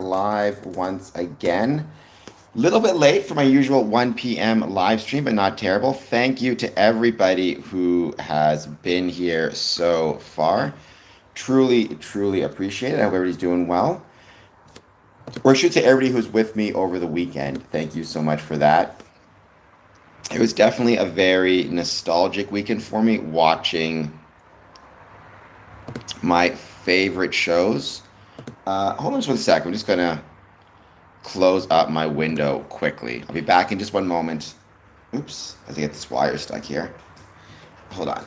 live once again. Little bit late for my usual 1 p.m. live stream, but not terrible. Thank you to everybody who has been here so far. Truly, truly appreciate it. I hope everybody's doing well. Or I should say everybody who's with me over the weekend. Thank you so much for that. It was definitely a very nostalgic weekend for me, watching my favorite shows. Hold on just 1 sec. I'm just going to close up my window quickly. I'll be back in just one moment. Oops, I have to get this wire stuck here. Hold on.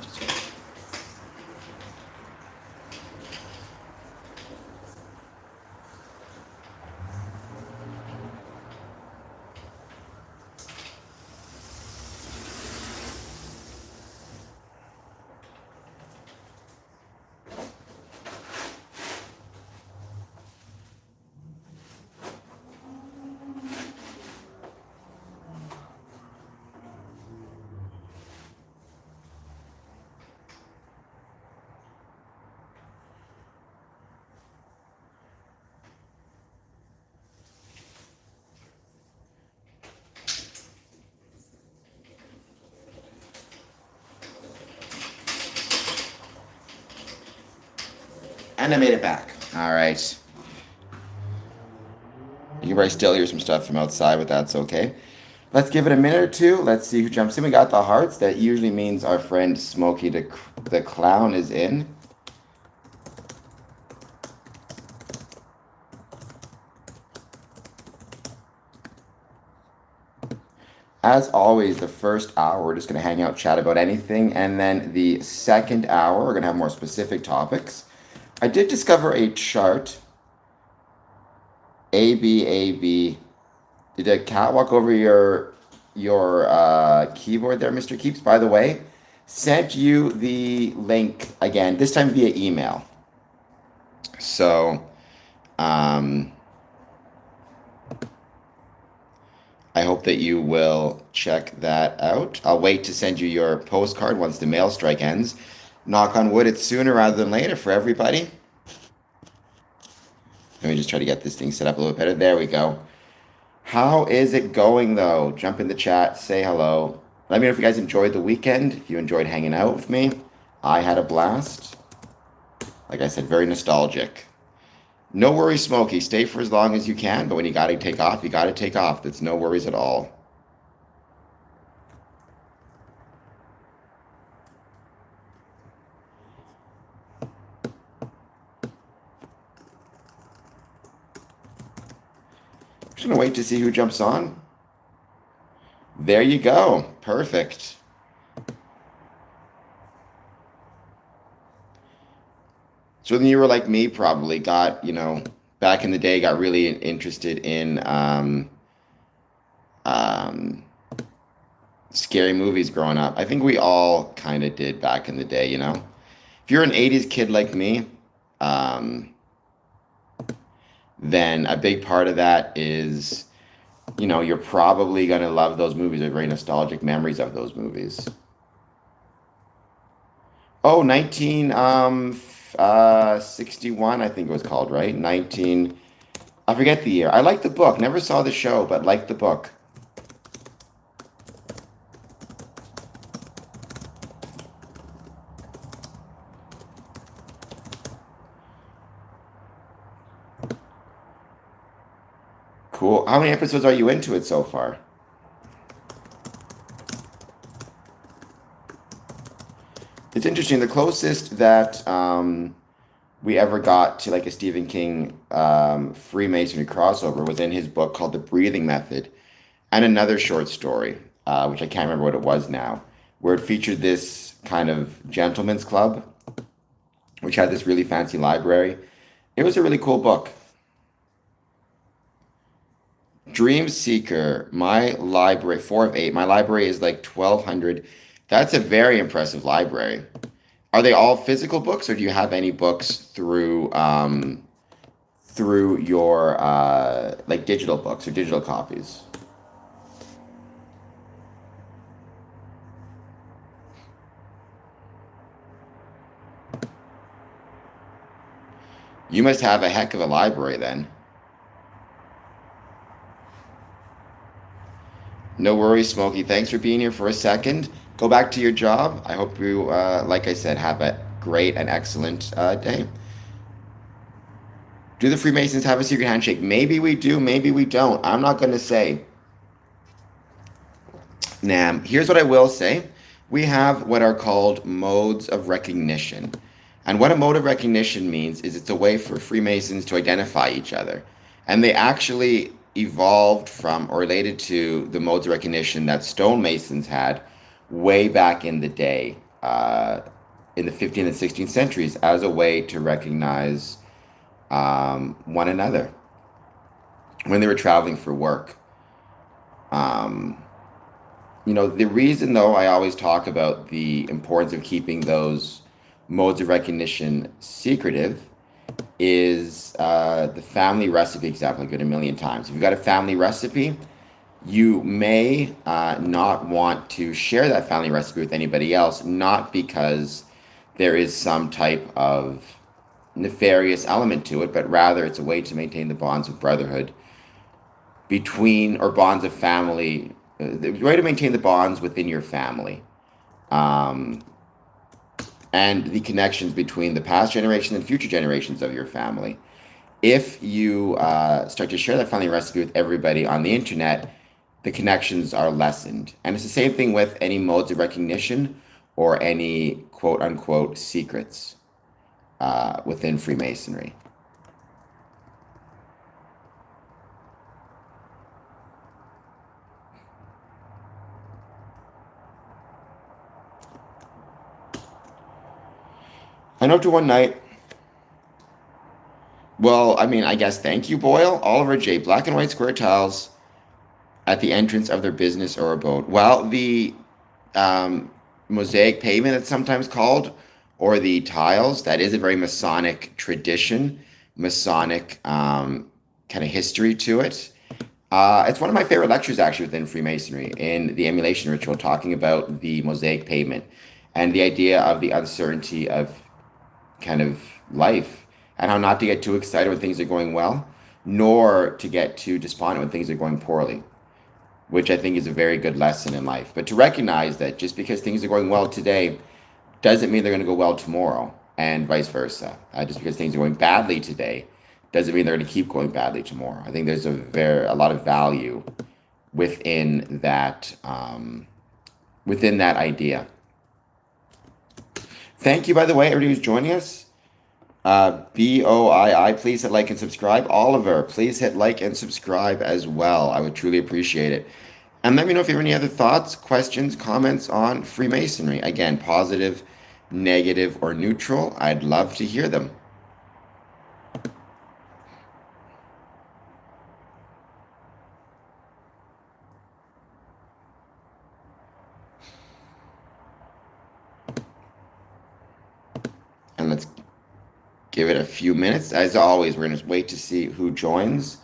And I made it back. All right. You can probably still hear some stuff from outside, but that's okay. Let's give it a minute or two. Let's see who jumps in. We got the hearts. That usually means our friend Smokey the Clown is in. As always, the first hour, we're just going to hang out, chat about anything. And then the second hour, we're going to have more specific topics. I did discover a chart. A, B. Did a cat walk over your keyboard there, Mr. Keeps? By the way, sent you the link again, this time via email. So, I hope that you will check that out. I'll wait to send you your postcard once the mail strike ends. Knock on wood, it's sooner rather than later for everybody. Let me just try to get this thing set up a little bit better. There we go. How is it going, though? Jump in the chat, say hello. Let me know if you guys enjoyed the weekend, if you enjoyed hanging out with me. I had a blast. Like I said, very nostalgic. No worries, Smokey. Stay for as long as you can, but when you got to take off, you got to take off. That's no worries at all. Just going to wait to see who jumps on. There you go. Perfect. So then you were like me, probably got, back in the day, got really interested in scary movies growing up. I think we all kind of did back in the day, If you're an 80s kid like me, then a big part of that is, you're probably going to love those movies. They're very nostalgic memories of those movies. Oh, 1961, I think it was called, right? I forget the year. I like the book. Never saw the show, but liked the book. Cool. How many episodes are you into it so far? It's interesting. The closest that we ever got to like a Stephen King Freemasonry crossover was in his book called The Breathing Method, and another short story, which I can't remember what it was now, where it featured this kind of gentleman's club, which had this really fancy library. It was a really cool book. Dream Seeker, my library, 4 of 8. My library is like 1,200. That's a very impressive library. Are they all physical books, or do you have any books through your like digital books or digital copies? You must have a heck of a library then. No worries, Smokey. Thanks for being here for a second. Go back to your job. I hope you, like I said, have a great and excellent day. Do the Freemasons have a secret handshake? Maybe we do, maybe we don't. I'm not going to say. Now, here's what I will say. We have what are called modes of recognition. And what a mode of recognition means is it's a way for Freemasons to identify each other. And they actually evolved from or related to the modes of recognition that stonemasons had way back in the day, in the 15th and 16th centuries, as a way to recognize one another when they were traveling for work. Um, the reason, though, I always talk about the importance of keeping those modes of recognition secretive is the family recipe example I give it a million times. If you've got a family recipe, you may not want to share that family recipe with anybody else, not because there is some type of nefarious element to it, but rather it's a way to maintain the bonds of brotherhood between, or bonds of family, the way to maintain the bonds within your family, um, and the connections between the past generation and future generations of your family. If you start to share that family recipe with everybody on the internet, the connections are lessened. And it's the same thing with any modes of recognition or any quote unquote secrets within Freemasonry. I know to one night. Well, I mean, I guess thank you, Boyle. Oliver J. Black and white square tiles at the entrance of their business or abode. Well, the mosaic pavement, it's sometimes called, or the tiles, that is a very Masonic tradition, Masonic kind of history to it. It's one of my favorite lectures, actually, within Freemasonry, in the emulation ritual, talking about the mosaic pavement and the idea of the uncertainty of kind of life, and how not to get too excited when things are going well, nor to get too despondent when things are going poorly, which I think is a very good lesson in life. But to recognize that just because things are going well today doesn't mean they're going to go well tomorrow, and vice versa. Just because things are going badly today doesn't mean they're going to keep going badly tomorrow. I think there's a lot of value within that idea. Thank you, by the way, everybody who's joining us. BOII, please hit like and subscribe. Oliver, please hit like and subscribe as well. I would truly appreciate it. And let me know if you have any other thoughts, questions, comments on Freemasonry. Again, positive, negative, or neutral. I'd love to hear them. And let's give it a few minutes. As always, we're going to wait to see who joins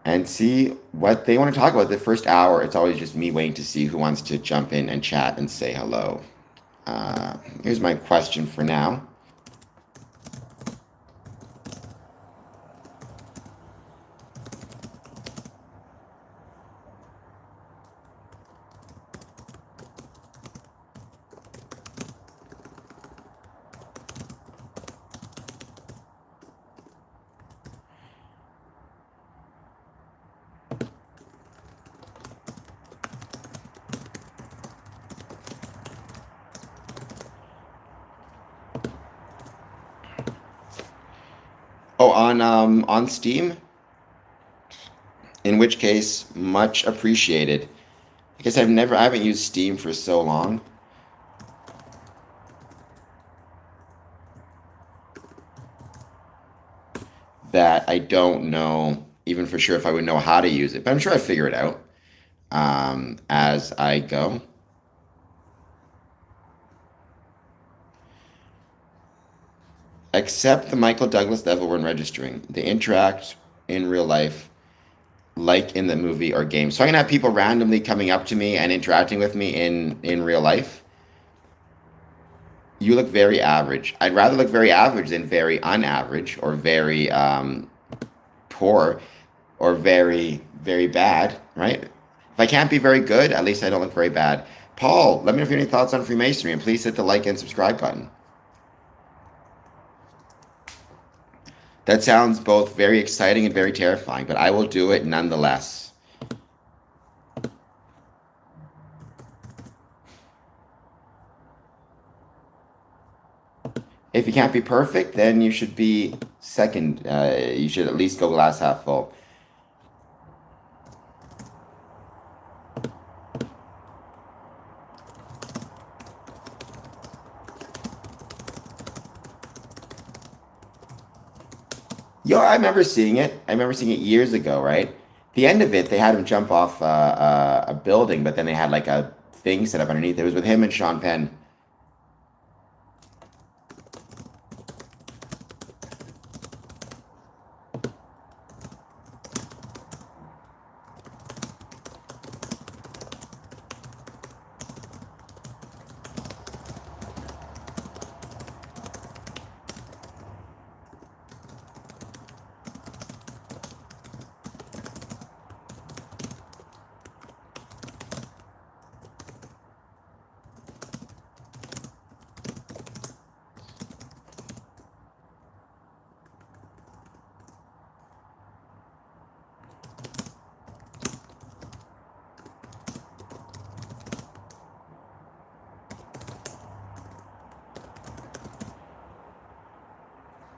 and see what they want to talk about. The first hour, it's always just me waiting to see who wants to jump in and chat and say hello. Here's my question for now. Oh, on Steam, in which case, much appreciated. I guess I haven't used Steam for so long that I don't know even for sure if I would know how to use it, but I'm sure I'd figure it out as I go. Accept the Michael Douglas level when registering. They interact in real life like in the movie or game. So I'm gonna have people randomly coming up to me and interacting with me in real life. You look very average. I'd rather look very average than very unaverage or very poor or very, very bad, right? If I can't be very good, at least I don't look very bad. Paul, let me know if you have any thoughts on Freemasonry, and please hit the like and subscribe button. That sounds both very exciting and very terrifying, but I will do it nonetheless. If you can't be perfect, then you should be second. You should at least go glass half full. Yo, I remember seeing it. I remember seeing it years ago, right? The end of it, they had him jump off a building, but then they had like a thing set up underneath. It was with him and Sean Penn.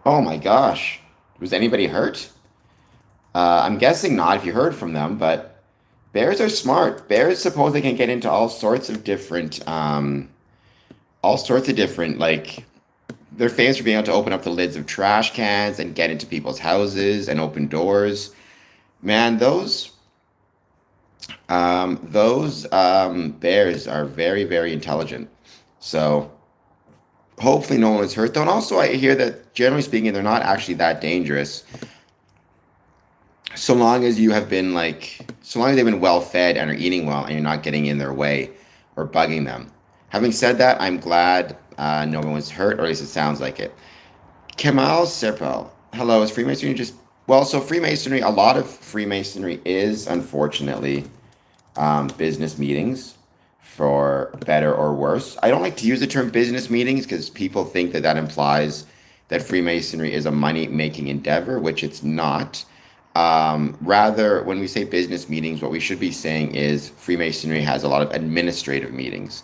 Oh my gosh. Was anybody hurt? I'm guessing not if you heard from them, but bears are smart. Bears suppose they can get into all sorts of different, like, they're famous for being able to open up the lids of trash cans and get into people's houses and open doors. Man, those bears are very, very intelligent. So hopefully no one is hurt though. And also I hear that generally speaking, they're not actually that dangerous. So long as they've been well fed and are eating well and you're not getting in their way or bugging them. Having said that, I'm glad no one was hurt, or at least it sounds like it. Kemal Serpel, hello, is Freemasonry just, well, so Freemasonry, a lot of Freemasonry is unfortunately business meetings, for better or worse. I don't like to use the term business meetings because people think that that implies that Freemasonry is a money-making endeavor, which it's not. Rather, when we say business meetings, what we should be saying is Freemasonry has a lot of administrative meetings.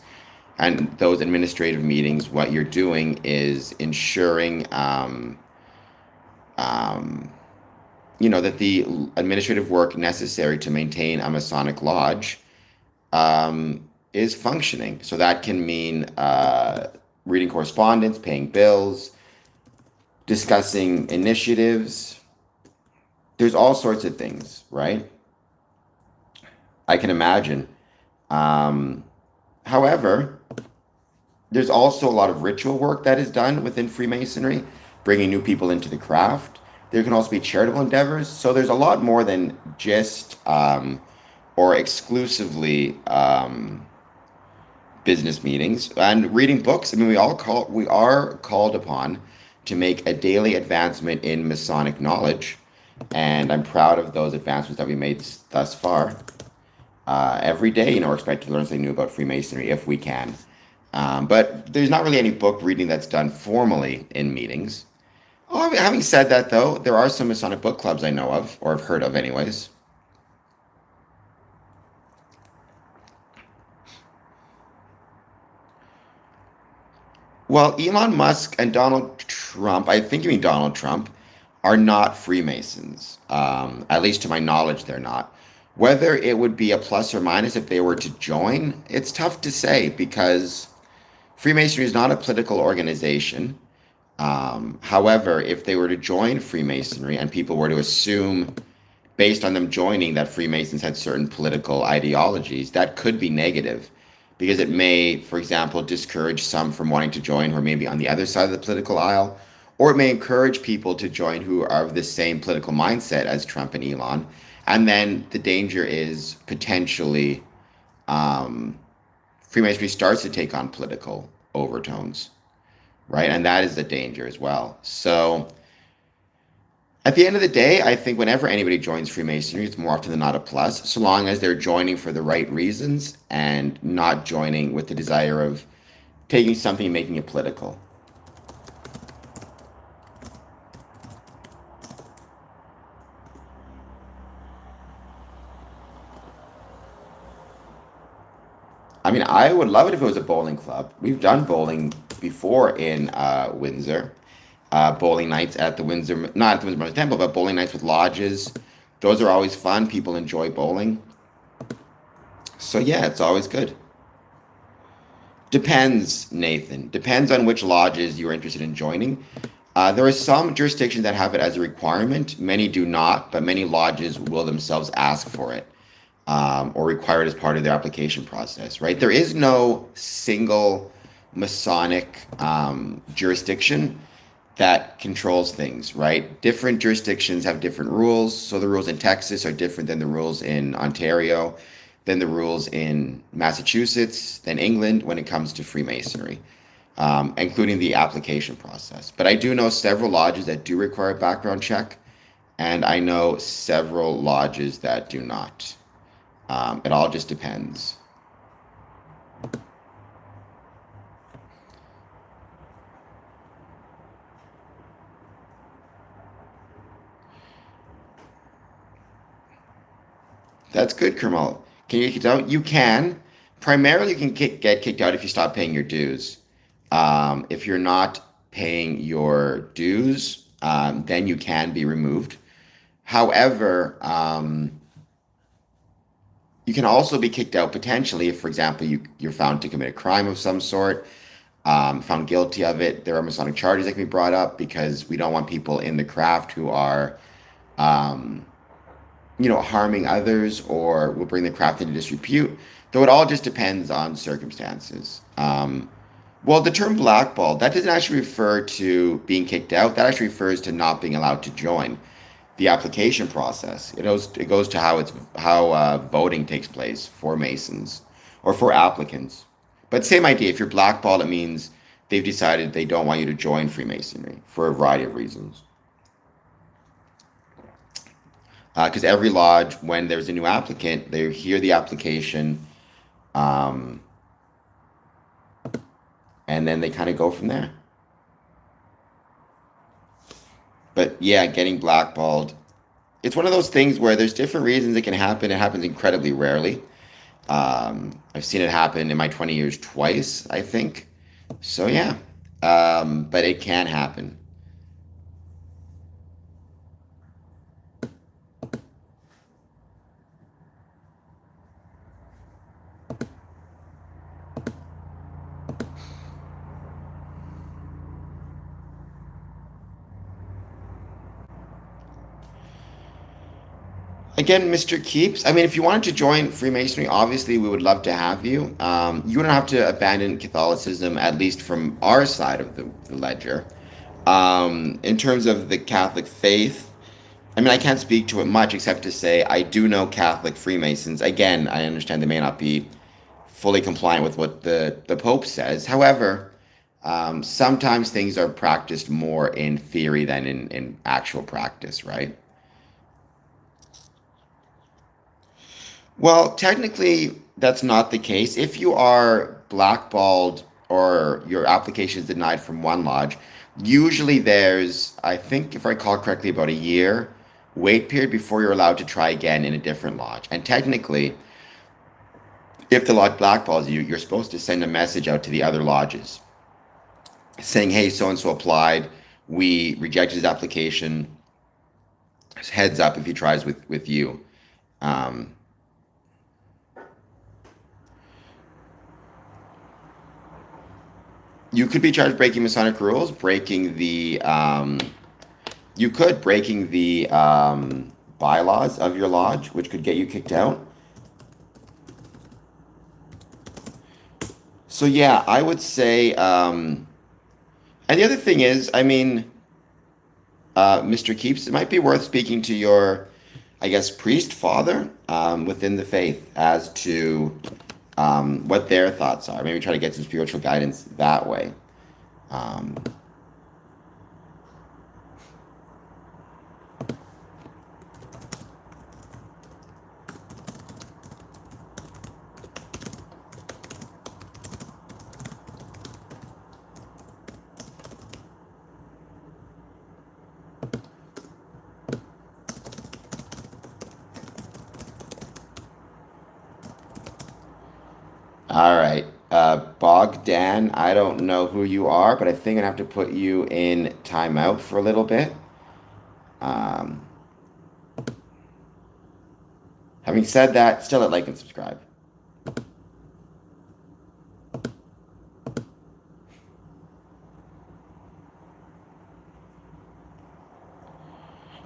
And those administrative meetings, what you're doing is ensuring, that the administrative work necessary to maintain a Masonic lodge is functioning. So that can mean reading correspondence, paying bills, discussing initiatives. There's all sorts of things, right? I can imagine. However, there's also a lot of ritual work that is done within Freemasonry, bringing new people into the craft. There can also be charitable endeavors. So there's a lot more than just or exclusively business meetings and reading books. I mean, we are called upon to make a daily advancement in Masonic knowledge, and I'm proud of those advancements that we made thus far. Every day, we're expected to learn something new about Freemasonry if we can. But there's not really any book reading that's done formally in meetings. Oh, having said that, though, there are some Masonic book clubs I know of, or have heard of anyways. Well, Elon Musk and Donald Trump, I think you mean Donald Trump, are not Freemasons. At least to my knowledge, they're not. Whether it would be a plus or minus if they were to join, it's tough to say because Freemasonry is not a political organization. However, if they were to join Freemasonry and people were to assume, based on them joining, that Freemasons had certain political ideologies, that could be negative because it may, for example, discourage some from wanting to join who are maybe on the other side of the political aisle, or it may encourage people to join who are of the same political mindset as Trump and Elon. And then the danger is potentially Freemasonry starts to take on political overtones, right? And that is the danger as well. So At the end of the day, I think whenever anybody joins Freemasonry, it's more often than not a plus, so long as they're joining for the right reasons and not joining with the desire of taking something and making it political. I mean, I would love it if it was a bowling club. We've done bowling before in Windsor. Bowling nights at the Windsor, not at the Windsor Masonic Temple, but bowling nights with lodges. Those are always fun. People enjoy bowling. So yeah, it's always good. Depends, Nathan. Depends on which lodges you're interested in joining. There are some jurisdictions that have it as a requirement. Many do not, but many lodges will themselves ask for it or require it as part of their application process, right? There is no single Masonic jurisdiction that controls things, right? Different jurisdictions have different rules. So the rules in Texas are different than the rules in Ontario, than the rules in Massachusetts, than England when it comes to Freemasonry, including the application process. But I do know several lodges that do require a background check, and I know several lodges that do not. It all just depends. That's good, Kermal. Can you get kicked out? You can. Primarily, you can get kicked out if you stop paying your dues. If you're not paying your dues, then you can be removed. However, you can also be kicked out potentially if, for example, you're found to commit a crime of some sort, found guilty of it. There are Masonic charges that can be brought up because we don't want people in the craft who are um, harming others or will bring the craft into disrepute, though it all just depends on circumstances. Well, the term blackballed, that doesn't actually refer to being kicked out. That actually refers to not being allowed to join the application process. It goes to how voting takes place for Masons or for applicants. But same idea. If you're blackballed, it means they've decided they don't want you to join Freemasonry for a variety of reasons. Because every lodge, when there's a new applicant, they hear the application, um, and then they kind of go from there. But yeah, getting blackballed, it's one of those things where there's different reasons it can happen. It happens incredibly rarely. I've seen it happen in my 20 years twice, I think. So yeah, but it can happen. Again, Mr. Keeps, I mean, if you wanted to join Freemasonry, obviously we would love to have you. You don't have to abandon Catholicism, at least from our side of the ledger. In terms of the Catholic faith, I mean, I can't speak to it much except to say I do know Catholic Freemasons. Again, I understand they may not be fully compliant with what the Pope says. However, sometimes things are practiced more in theory than in actual practice, right? Well, technically, that's not the case. If you are blackballed or your application is denied from one lodge, usually there's, I think, if I recall correctly, about a year wait period before you're allowed to try again in a different lodge. And technically, if the lodge blackballs you, you're supposed to send a message out to the other lodges saying, hey, so and so applied. We rejected his application. Heads up if he tries with you. Um, you could be charged breaking Masonic rules, breaking the bylaws of your lodge, which could get you kicked out. So yeah, I would say, and the other thing is, I mean, Mr. Keeps, it might be worth speaking to your, I guess, priest father within the faith as to what their thoughts are. Maybe try to get some spiritual guidance that way. Um, All right. Bogdan, I don't know who you are, but I think I have to put you in timeout for a little bit. Um, Having said that, still hit like and subscribe.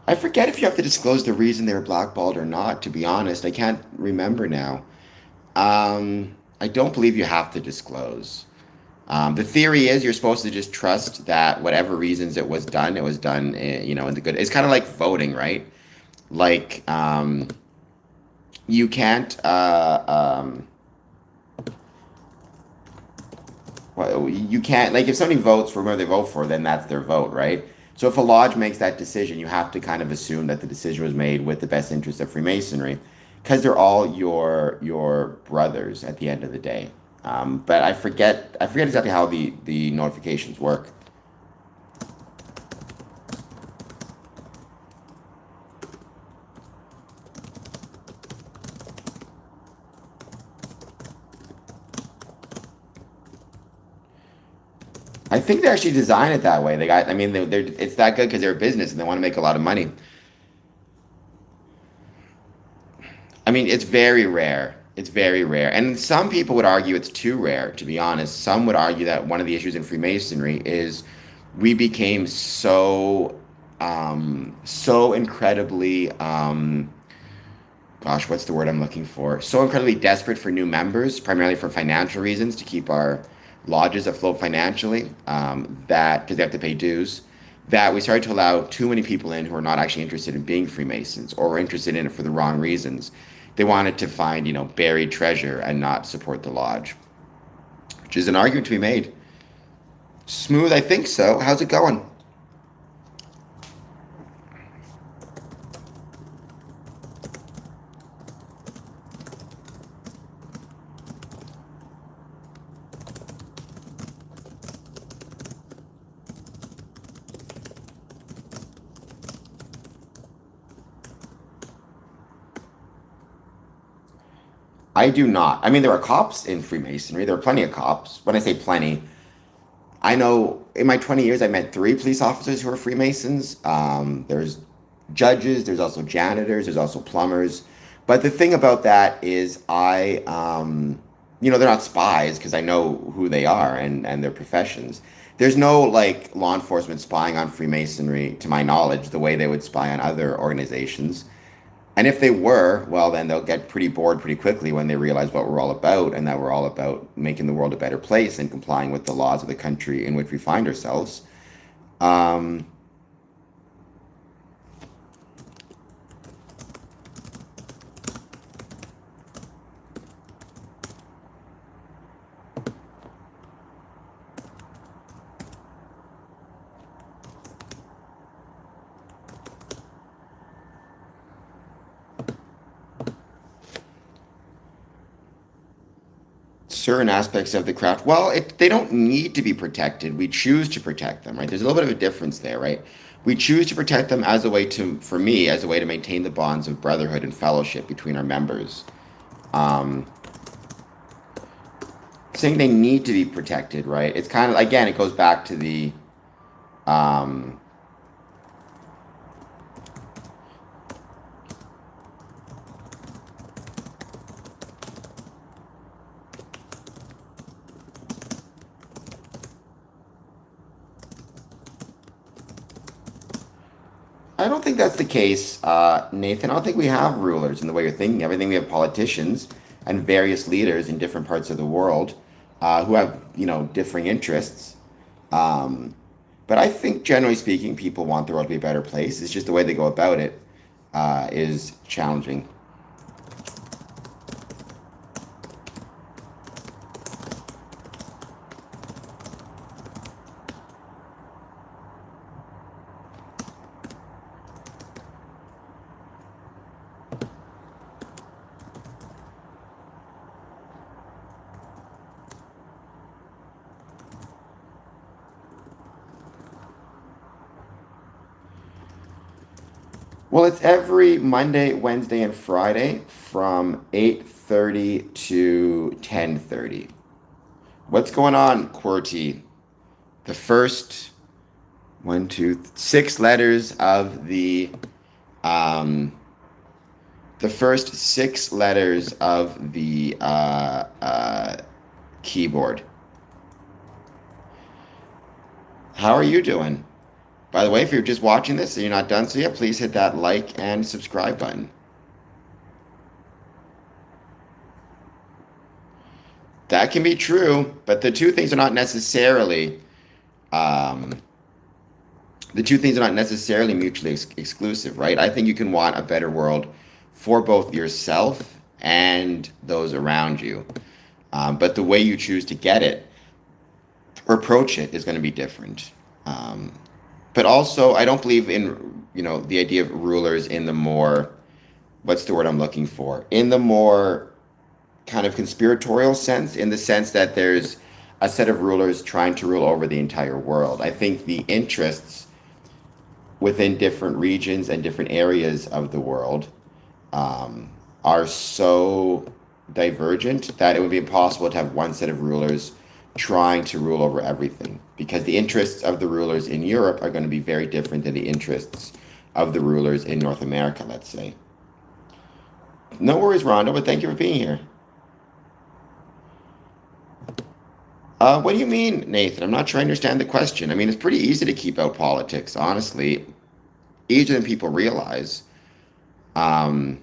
I forget if you have to disclose the reason they were blackballed or not, to be honest. I can't remember now. I don't believe you have to disclose. The theory is you're supposed to just trust that whatever reasons it was done, in the good. It's kind of like voting, right? Like, you can't, well, you can't, like, if somebody votes for whoever they vote for, then that's their vote, right? So if a lodge makes that decision, you have to kind of assume that the decision was made with the best interest of Freemasonry, because they're all your brothers at the end of the day. But I forget exactly how the notifications work. I think they actually designed it that way. I mean, it's that good because they're a business and they want to make a lot of money. I mean, it's very rare. It's very rare. And some people would argue it's too rare, to be honest. Some would argue that one of the issues in Freemasonry is we became so incredibly, gosh, what's the word I'm looking for? So incredibly desperate for new members, primarily for financial reasons, to keep our lodges afloat financially, that because they have to pay dues, that we started to allow too many people in who are not actually interested in being Freemasons or were interested in it for the wrong reasons. They wanted to find, buried treasure and not support the lodge, which is an argument to be made. Smooth, I think so. How's it going? I do not. I mean, there are cops in Freemasonry. There are plenty of cops. When I say plenty, I know in my 20 years, I met three police officers who are Freemasons. There's judges, there's also janitors, there's also plumbers. But the thing about that is, they're not spies because I know who they are and their professions. There's no like law enforcement spying on Freemasonry, to my knowledge, the way they would spy on other organizations. And if they were, well, then they'll get pretty bored pretty quickly when they realize what we're all about and that we're all about making the world a better place and complying with the laws of the country in which we find ourselves. Um, Certain aspects of the craft, well, they don't need to be protected. We choose to protect them, right? There's a little bit of a difference there, right? We choose to protect them as a way to, for me, as a way to maintain the bonds of brotherhood and fellowship between our members. Um, Saying they need to be protected, right? It's kind of, again, it goes back to um, I don't think that's the case, Nathan. I don't think we have rulers in the way you're thinking. Everything we have politicians and various leaders in different parts of the world who have, differing interests. Um, but I think, generally speaking, people want the world to be a better place. It's just the way they go about it is challenging. Well, it's every Monday, Wednesday, and Friday from 8:30 to 10:30. What's going on, QWERTY? The first one, two, six letters of um, the first six letters of the keyboard. How are you doing? By the way, if you're just watching this and you're not done so yet, please hit that like and subscribe button. That can be true, but the two things are not necessarily um, mutually exclusive, right? I think you can want a better world for both yourself and those around you. But the way you choose to get it or approach it is going to be different. But also, I don't believe in, the idea of rulers in the more, what's the word I'm looking for? In the more kind of conspiratorial sense, in the sense that there's a set of rulers trying to rule over the entire world. I think the interests within different regions and different areas of the world are so divergent that it would be impossible to have one set of rulers trying to rule over everything, because the interests of the rulers in Europe are going to be very different than the interests of the rulers in North America, let's say. No worries, Rondo, but thank you for being here. What do you mean, Nathan? I'm not sure I understand the question. I mean, it's pretty easy to keep out politics, honestly. Easier than people realize. Um,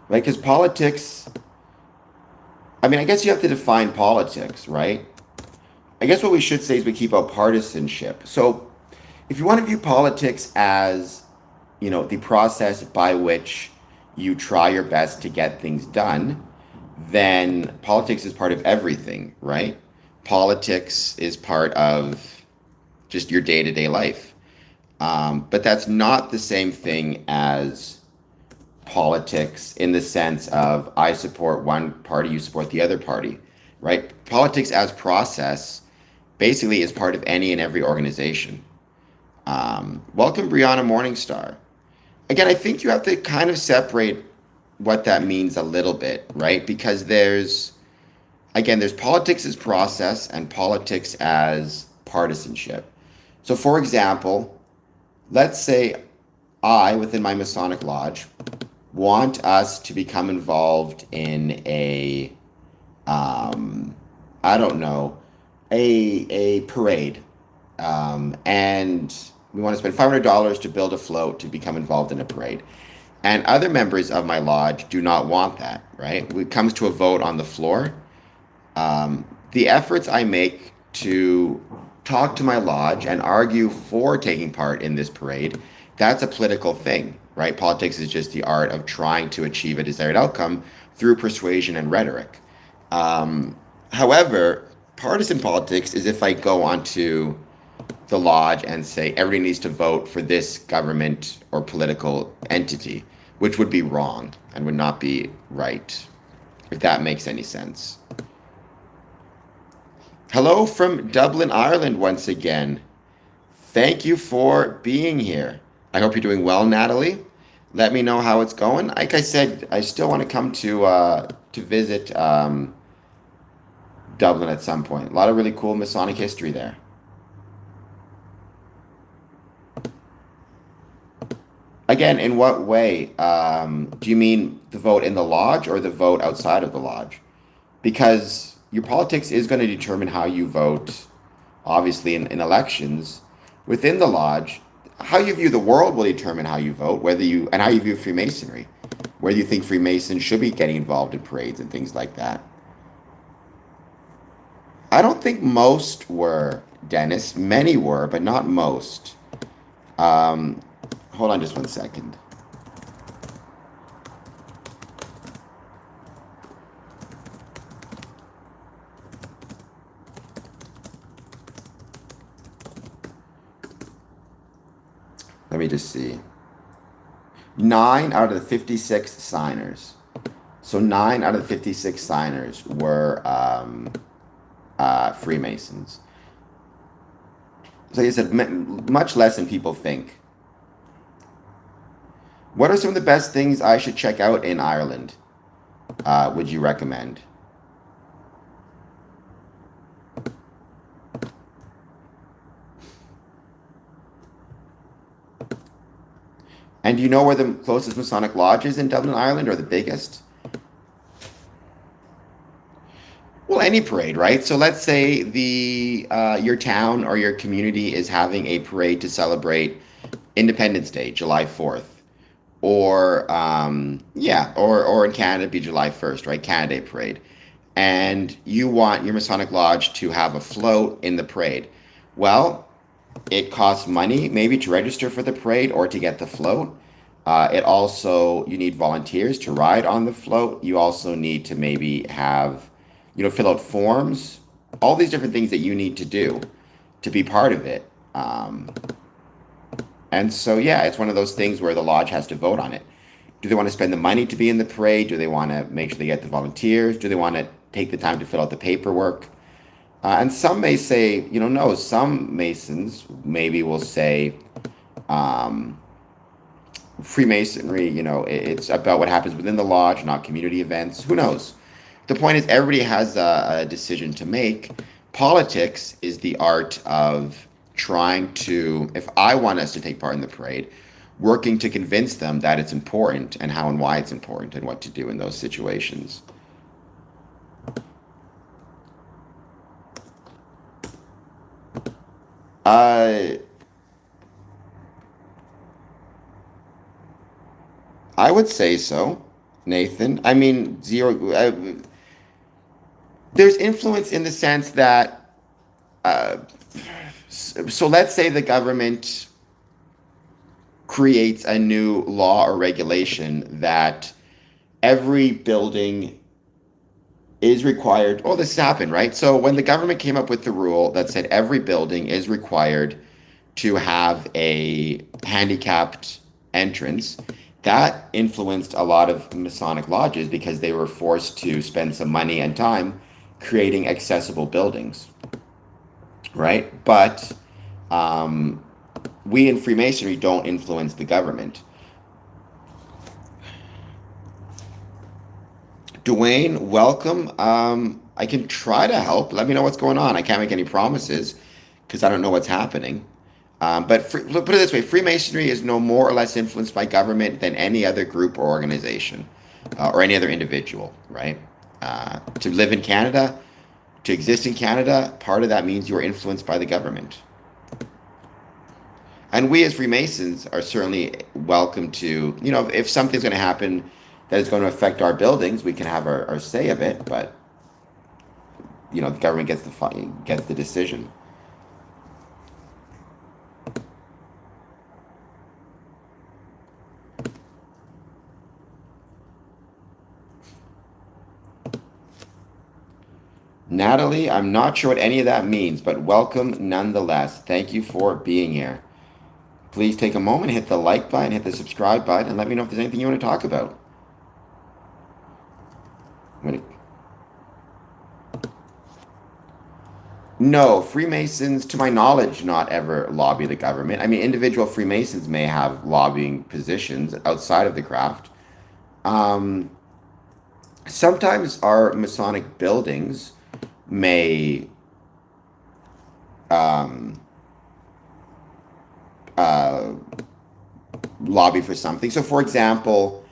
like, because politics, I mean, I guess you have to define politics, right? I guess what we should say is we keep out partisanship. So if you want to view politics as, the process by which you try your best to get things done, then politics is part of everything, right? Politics is part of just your day-to-day life. But that's not the same thing as politics in the sense of I support one party, you support the other party, right? Politics as process basically is part of any and every organization. Welcome, Brianna Morningstar. Again, I think you have to kind of separate what that means a little bit, right? Because there's politics as process and politics as partisanship. So, for example, let's say within my Masonic Lodge, want us to become involved in I don't know, a parade. And we want to spend $500 to build a float to become involved in a parade. And other members of my lodge do not want that, right? When it comes to a vote on the floor, the efforts I make to talk to my lodge and argue for taking part in this parade, that's a political thing, right? Politics is just the art of trying to achieve a desired outcome through persuasion and rhetoric. However, partisan politics is if I go onto the lodge and say everybody needs to vote for this government or political entity, which would be wrong and would not be right, if that makes any sense. Hello from Dublin, Ireland once again. Thank you for being here. I hope you're doing well, Natalie. Let me know how it's going. Like I said, I still want to come to visit Dublin at some point. A lot of really cool Masonic history there. Again, in what way? Do you mean the vote in the lodge or the vote outside of the lodge? Because your politics is going to determine how you vote, obviously, in elections. Within the lodge, how you view the world will determine how you vote, and how you view Freemasonry, whether you think Freemasons should be getting involved in parades and things like that. I don't think most were, Dennis. Many were, but not most. Hold on just 1 second. Let me just see. 9 out of the 56 signers. So 9 out of the 56 signers were Freemasons. So like I said, much less than people think. What are some of the best things I should check out in Ireland? Would you recommend? And do you know where the closest Masonic lodge is in Dublin, Ireland, or the biggest? Well, any parade, right? So let's say the your town or your community is having a parade to celebrate Independence Day, July 4th, or or in Canada, it'd be July 1st, right? Canada Day parade, and you want your Masonic lodge to have a float in the parade. Well, it costs money maybe to register for the parade or to get the float. It also, you need volunteers to ride on the float. You also need to maybe have, fill out forms, all these different things that you need to do to be part of it. And so, yeah, it's one of those things where the lodge has to vote on it. Do they want to spend the money to be in the parade? Do they want to make sure they get the volunteers? Do they want to take the time to fill out the paperwork? And some may say, no, some Masons maybe will say, Freemasonry, it's about what happens within the lodge, not community events. Who knows? The point is, everybody has a decision to make. Politics is the art of trying to, if I want us to take part in the parade, working to convince them that it's important and how and why it's important and what to do in those situations. Uh, I would say so, Nathan. I mean, zero. There's influence in the sense that, uh, so let's say the government creates a new law or regulation that every building is required. Oh, this happened, right? So when the government came up with the rule that said every building is required to have a handicapped entrance, that influenced a lot of Masonic lodges because they were forced to spend some money and time creating accessible buildings, right? But um, we in Freemasonry don't influence the government. Dwayne, welcome. I can try to help. Let me know what's going on. I can't make any promises because I don't know what's happening. Put it this way, Freemasonry is no more or less influenced by government than any other group or organization or any other individual, right? To live in Canada, to exist in Canada, part of that means you are influenced by the government. And we as Freemasons are certainly welcome to, if something's going to happen that is going to affect our buildings, we can have our say of it, but, the government gets the decision. Natalie, I'm not sure what any of that means, but welcome nonetheless. Thank you for being here. Please take a moment, hit the like button, hit the subscribe button, and let me know if there's anything you want to talk about. No, Freemasons, to my knowledge, not ever lobby the government. I mean, individual Freemasons may have lobbying positions outside of the craft. Um, Sometimes our Masonic buildings may um, uh, lobby for something. So, for example,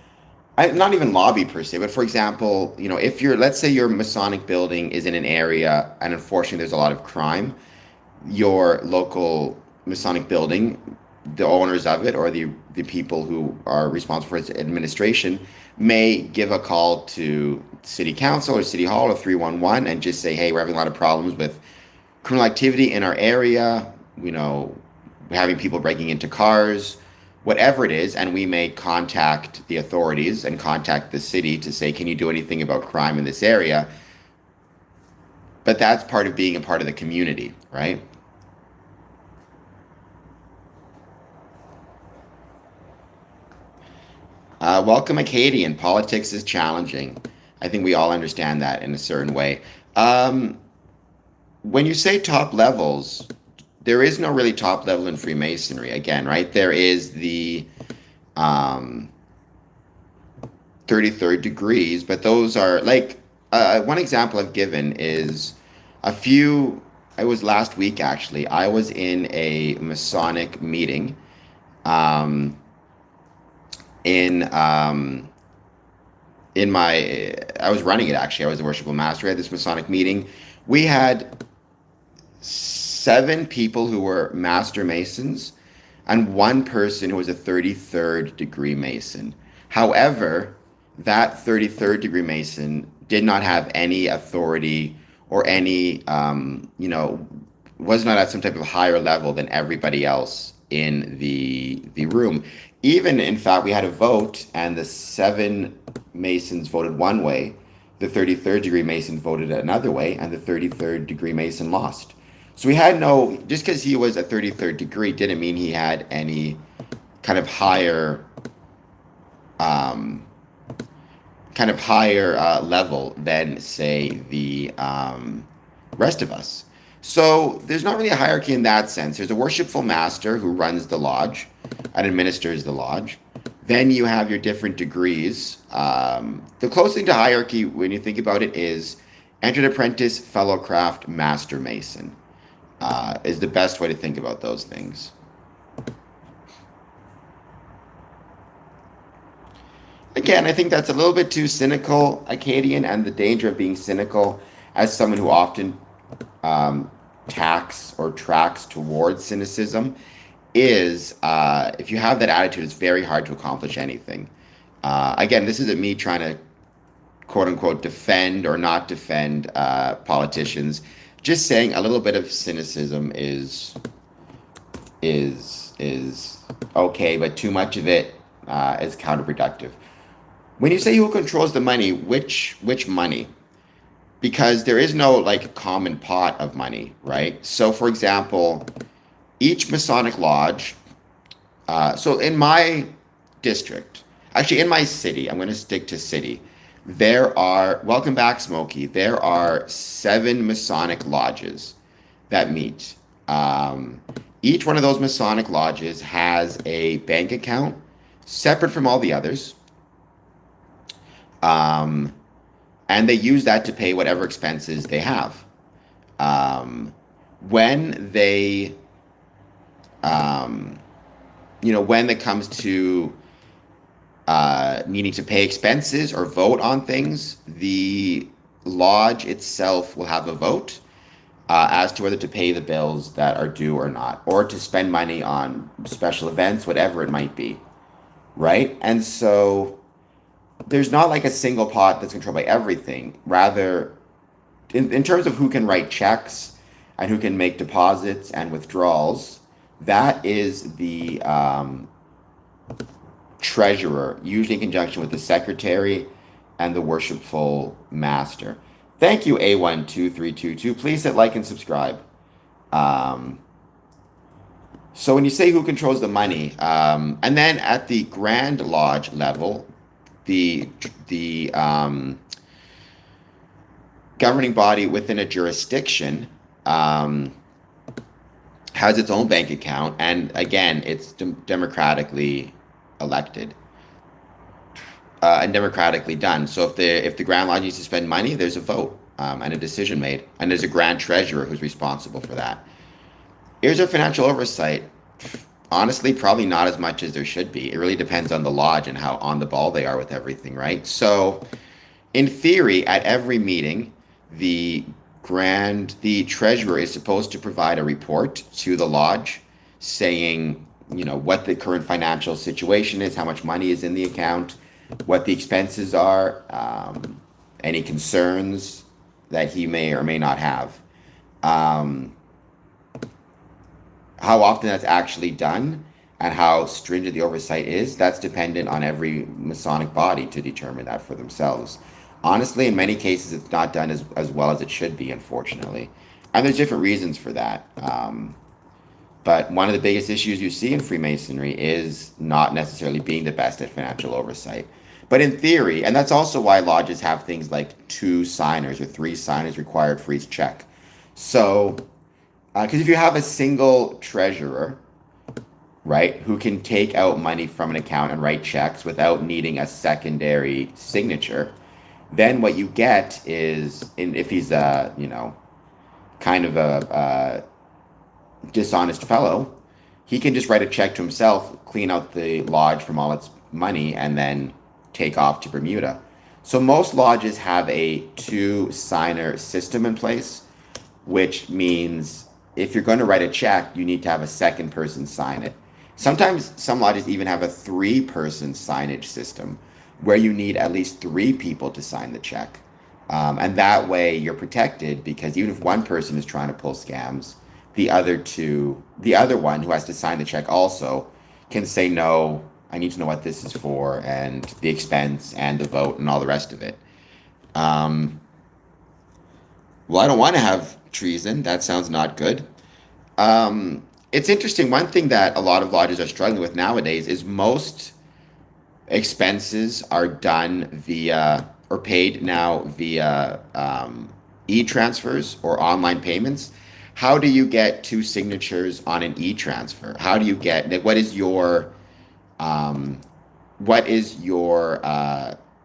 not even lobby per se, but for example, if let's say your Masonic building is in an area and unfortunately there's a lot of crime, your local Masonic building, the owners of it or the people who are responsible for its administration may give a call to city council or city hall or 311 and just say, hey, we're having a lot of problems with criminal activity in our area, we're having people breaking into cars, whatever it is, and we may contact the authorities and contact the city to say, can you do anything about crime in this area? But that's part of being a part of the community, right? Welcome, Acadian. Politics is challenging. I think we all understand that in a certain way. Um, when you say top levels, there is no really top level in Freemasonry. Again, right? There is the um, 33rd degrees, but those are like one example I've given is a few. It was last week actually. I was in a Masonic meeting um, in I was running it actually. I was the worshipful master. I had this Masonic meeting. We had 7 people who were master masons and one person who was a 33rd degree mason. However, that 33rd degree mason did not have any authority or any, was not at some type of higher level than everybody else in the room. Even in fact, we had a vote, and the 7 masons voted one way, the 33rd degree mason voted another way, and the 33rd degree mason lost. So we had no, just because he was a 33rd degree didn't mean he had any kind of higher, um, level than, say, the rest of us. So there's not really a hierarchy in that sense. There's a worshipful master who runs the lodge and administers the lodge. Then you have your different degrees. The closest thing to hierarchy, when you think about it, is entered apprentice, fellow craft, master mason, is the best way to think about those things. Again, I think that's a little bit too cynical, Acadian, and the danger of being cynical as someone who often um, tacks or tracks towards cynicism is if you have that attitude, it's very hard to accomplish anything. Again, this isn't me trying to quote unquote defend or not defend politicians. Just saying a little bit of cynicism is okay, but too much of it is counterproductive. When you say who controls the money, which money? Because there is no like common pot of money, right? So, for example, each Masonic lodge. So in my district, actually in my city, I'm going to stick to city. There are, welcome back, Smokey. There are 7 Masonic lodges that meet. Each one of those Masonic lodges has a bank account separate from all the others. Um, and they use that to pay whatever expenses they have. Um, when they, um, when it comes to needing to pay expenses or vote on things, the lodge itself will have a vote as to whether to pay the bills that are due or not, or to spend money on special events, whatever it might be, right? And so there's not like a single pot that's controlled by everything. Rather, in terms of who can write checks and who can make deposits and withdrawals, that is the treasurer, usually in conjunction with the secretary and the worshipful master. Thank you, A12322. Please hit like and subscribe. Um, so when you say who controls the money, and then at the Grand Lodge level, the governing body within a jurisdiction has its own bank account, and again, it's democratically elected and democratically done. So if the Grand Lodge needs to spend money, there's a vote and a decision made, and there's a Grand Treasurer who's responsible for that. Here's our financial oversight. Honestly, probably not as much as there should be. It really depends on the lodge and how on the ball they are with everything, right? So, in theory, at every meeting, the treasurer is supposed to provide a report to the lodge saying, what the current financial situation is, how much money is in the account, what the expenses are, any concerns that he may or may not have. How often that's actually done and how stringent the oversight is, that's dependent on every Masonic body to determine that for themselves. Honestly, in many cases, it's not done as well as it should be, unfortunately. And there's different reasons for that. But one of the biggest issues you see in Freemasonry is not necessarily being the best at financial oversight. But in theory, and that's also why lodges have things like 2 signers or 3 signers required for each check. So, because if you have a single treasurer, right, who can take out money from an account and write checks without needing a secondary signature, then what you get is, if he's a, kind of a dishonest fellow, he can just write a check to himself, clean out the lodge from all its money, and then take off to Bermuda. So most lodges have a 2-signer system in place, which means if you're going to write a check, you need to have a second person sign it. Sometimes some lodges even have a 3-person signage system where you need at least 3 people to sign the check. And that way you're protected, because even if one person is trying to pull scams, the other one who has to sign the check also can say, no, I need to know what this is for, and the expense and the vote and all the rest of it. Well, I don't want to have treason. That sounds not good. It's interesting. One thing that a lot of lodges are struggling with nowadays is most expenses are done via, or paid now via, e-transfers or online payments. How do you get 2 signatures on an e-transfer? How do you get, like, what is your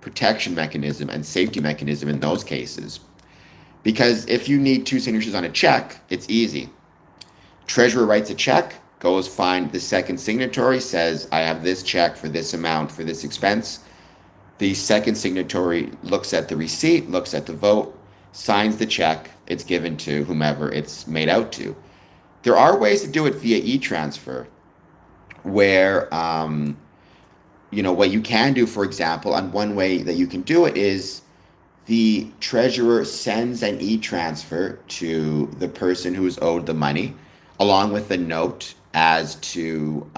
protection mechanism and safety mechanism in those cases? Because if you need 2 signatures on a check, it's easy. Treasurer writes a check, goes find the second signatory, says, I have this check for this amount for this expense. The second signatory looks at the receipt, looks at the vote, signs the check, it's given to whomever it's made out to. There are ways to do it via e-transfer where, what you can do, for example, and one way that you can do it is the treasurer sends an e-transfer to the person who's owed the money, along with a note as to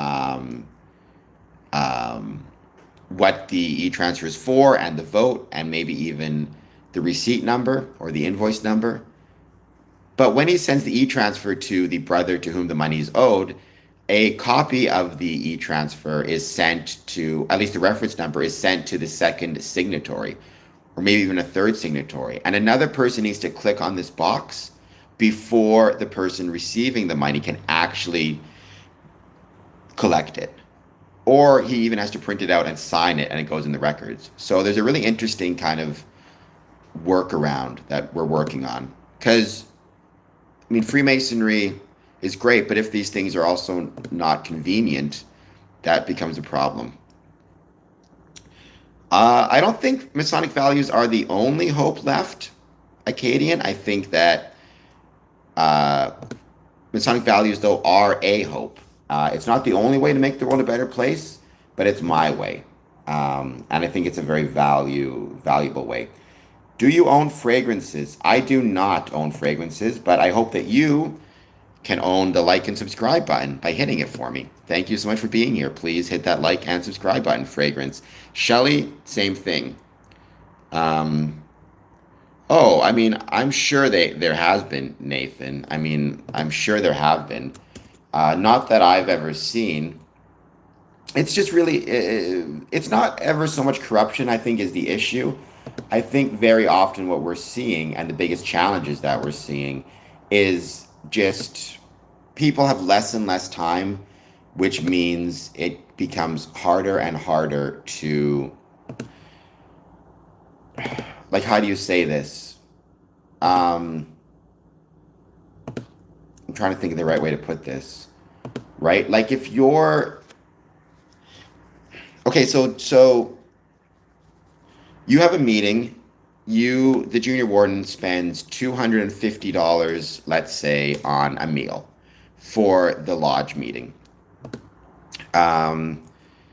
what the e-transfer is for and the vote, and maybe even the receipt number or the invoice number. But when he sends the e-transfer to the brother to whom the money is owed, a copy of the e-transfer is sent to, at least the reference number is sent to the second signatory, or maybe even a third signatory. And another person needs to click on this box before the person receiving the money can actually collect it. Or he even has to print it out and sign it, and it goes in the records. So there's a really interesting kind of workaround that we're working on. Because, Freemasonry is great, but if these things are also not convenient, that becomes a problem. I don't think Masonic values are the only hope left, Acadian. I think that Masonic values, though, are a hope. It's not the only way to make the world a better place, but it's my way. And I think it's a very valuable way. Do you own fragrances? I do not own fragrances, but I hope that you can own the like and subscribe button by hitting it for me. Thank you so much for being here. Please hit that like and subscribe button. Fragrance. Shelly, same thing. I'm sure there has been, Nathan. I'm sure there have been. Not that I've ever seen. It's just really, it's not ever so much corruption, I think, is the issue. I think very often what we're seeing, and the biggest challenges that we're seeing, is just people have less and less time, which means it becomes harder and harder to, like, how do you say this? I'm trying to think of the right way to put this, right? Like, if you're, okay, so you have a meeting, the junior warden spends $250, let's say, on a meal for the lodge meeting.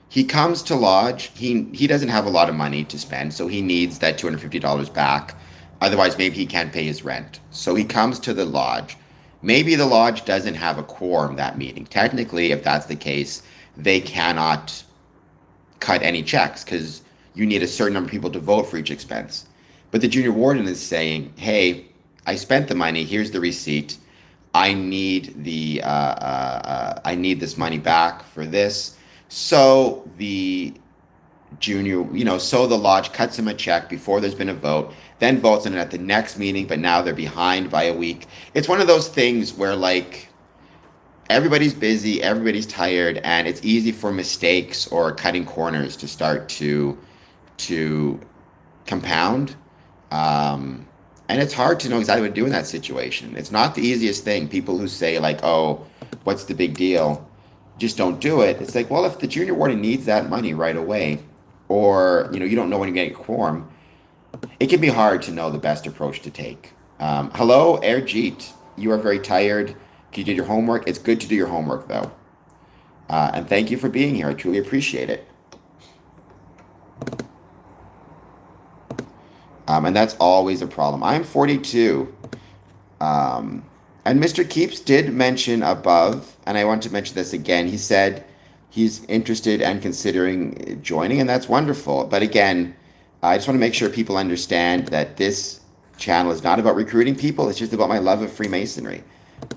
He comes to lodge, he doesn't have a lot of money to spend, so he needs that $250 back. Otherwise, maybe he can't pay his rent. So he comes to the lodge. Maybe the lodge doesn't have a quorum that meeting. Technically, if that's the case, they cannot cut any checks because you need a certain number of people to vote for each expense. But the junior warden is saying, hey, I spent the money, here's the receipt. I need I need this money back for this. So the junior, so the lodge cuts him a check before there's been a vote, then votes on it at the next meeting, but now they're behind by a week. It's one of those things where like everybody's busy, everybody's tired, and it's easy for mistakes or cutting corners to start to compound. Um, and it's hard to know exactly what to do in that situation. It's not the easiest thing. People who say like, "Oh, what's the big deal?" just don't do it. It's like, well, if the junior warden needs that money right away, or you don't know when you're getting a quorum, it can be hard to know the best approach to take. Hello, Erjeet. You are very tired. You did your homework. It's good to do your homework though, and thank you for being here. I truly appreciate it. And that's always a problem. I'm 42. And Mr. Keeps did mention above, and I want to mention this again. He said he's interested and considering joining, and that's wonderful. But again, I just want to make sure people understand that this channel is not about recruiting people, it's just about my love of Freemasonry.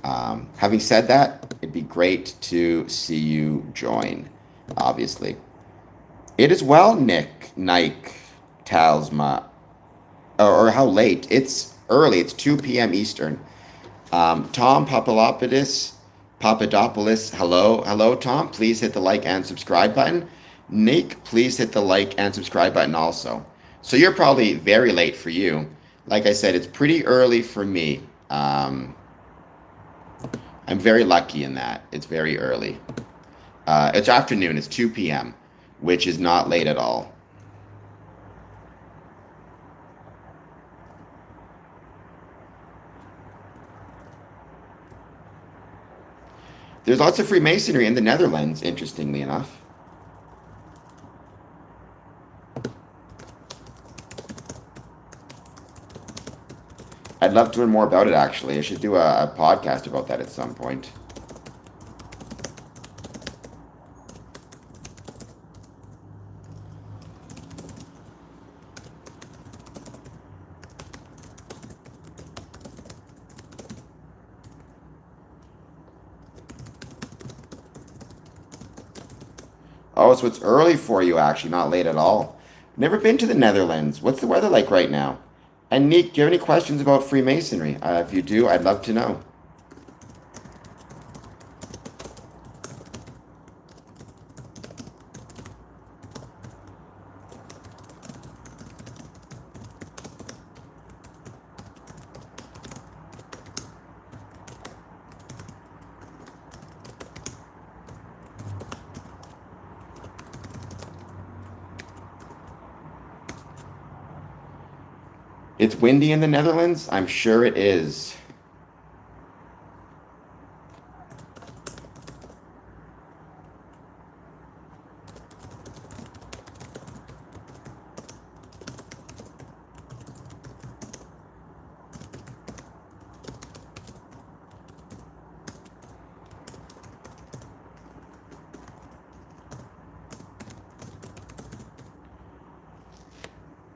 Having said that, it'd be great to see you join, obviously. It is well, Nick, Nike, Talsma, or how late? It's early, it's 2 p.m. Eastern. Tom Papadopoulos, hello, Tom. Please hit the like and subscribe button. Nick, please hit the like and subscribe button also. So you're probably very late for you. Like I said, it's pretty early for me. I'm very lucky in that. It's very early. It's afternoon, it's 2 p.m., which is not late at all. There's lots of Freemasonry in the Netherlands, interestingly enough. I'd love to learn more about it, actually. I should do a podcast about that at some point. Oh, so it's early for you, actually, not late at all. Never been to the Netherlands. What's the weather like right now? And Nick, do you have any questions about Freemasonry? If you do, I'd love to know. It's windy in the Netherlands? I'm sure it is.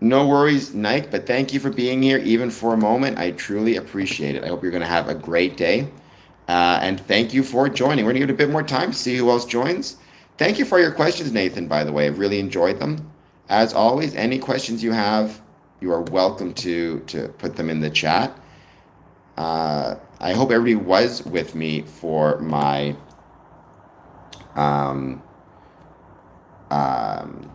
No worries, Nike, but thank you for being here even for a moment. I truly appreciate it. I hope you're going to have a great day. And thank you for joining. We're going to give it a bit more time to see who else joins. Thank you for your questions, Nathan, by the way. I've really enjoyed them. As always, any questions you have, you are welcome to put them in the chat. I hope everybody was with me for my um, um,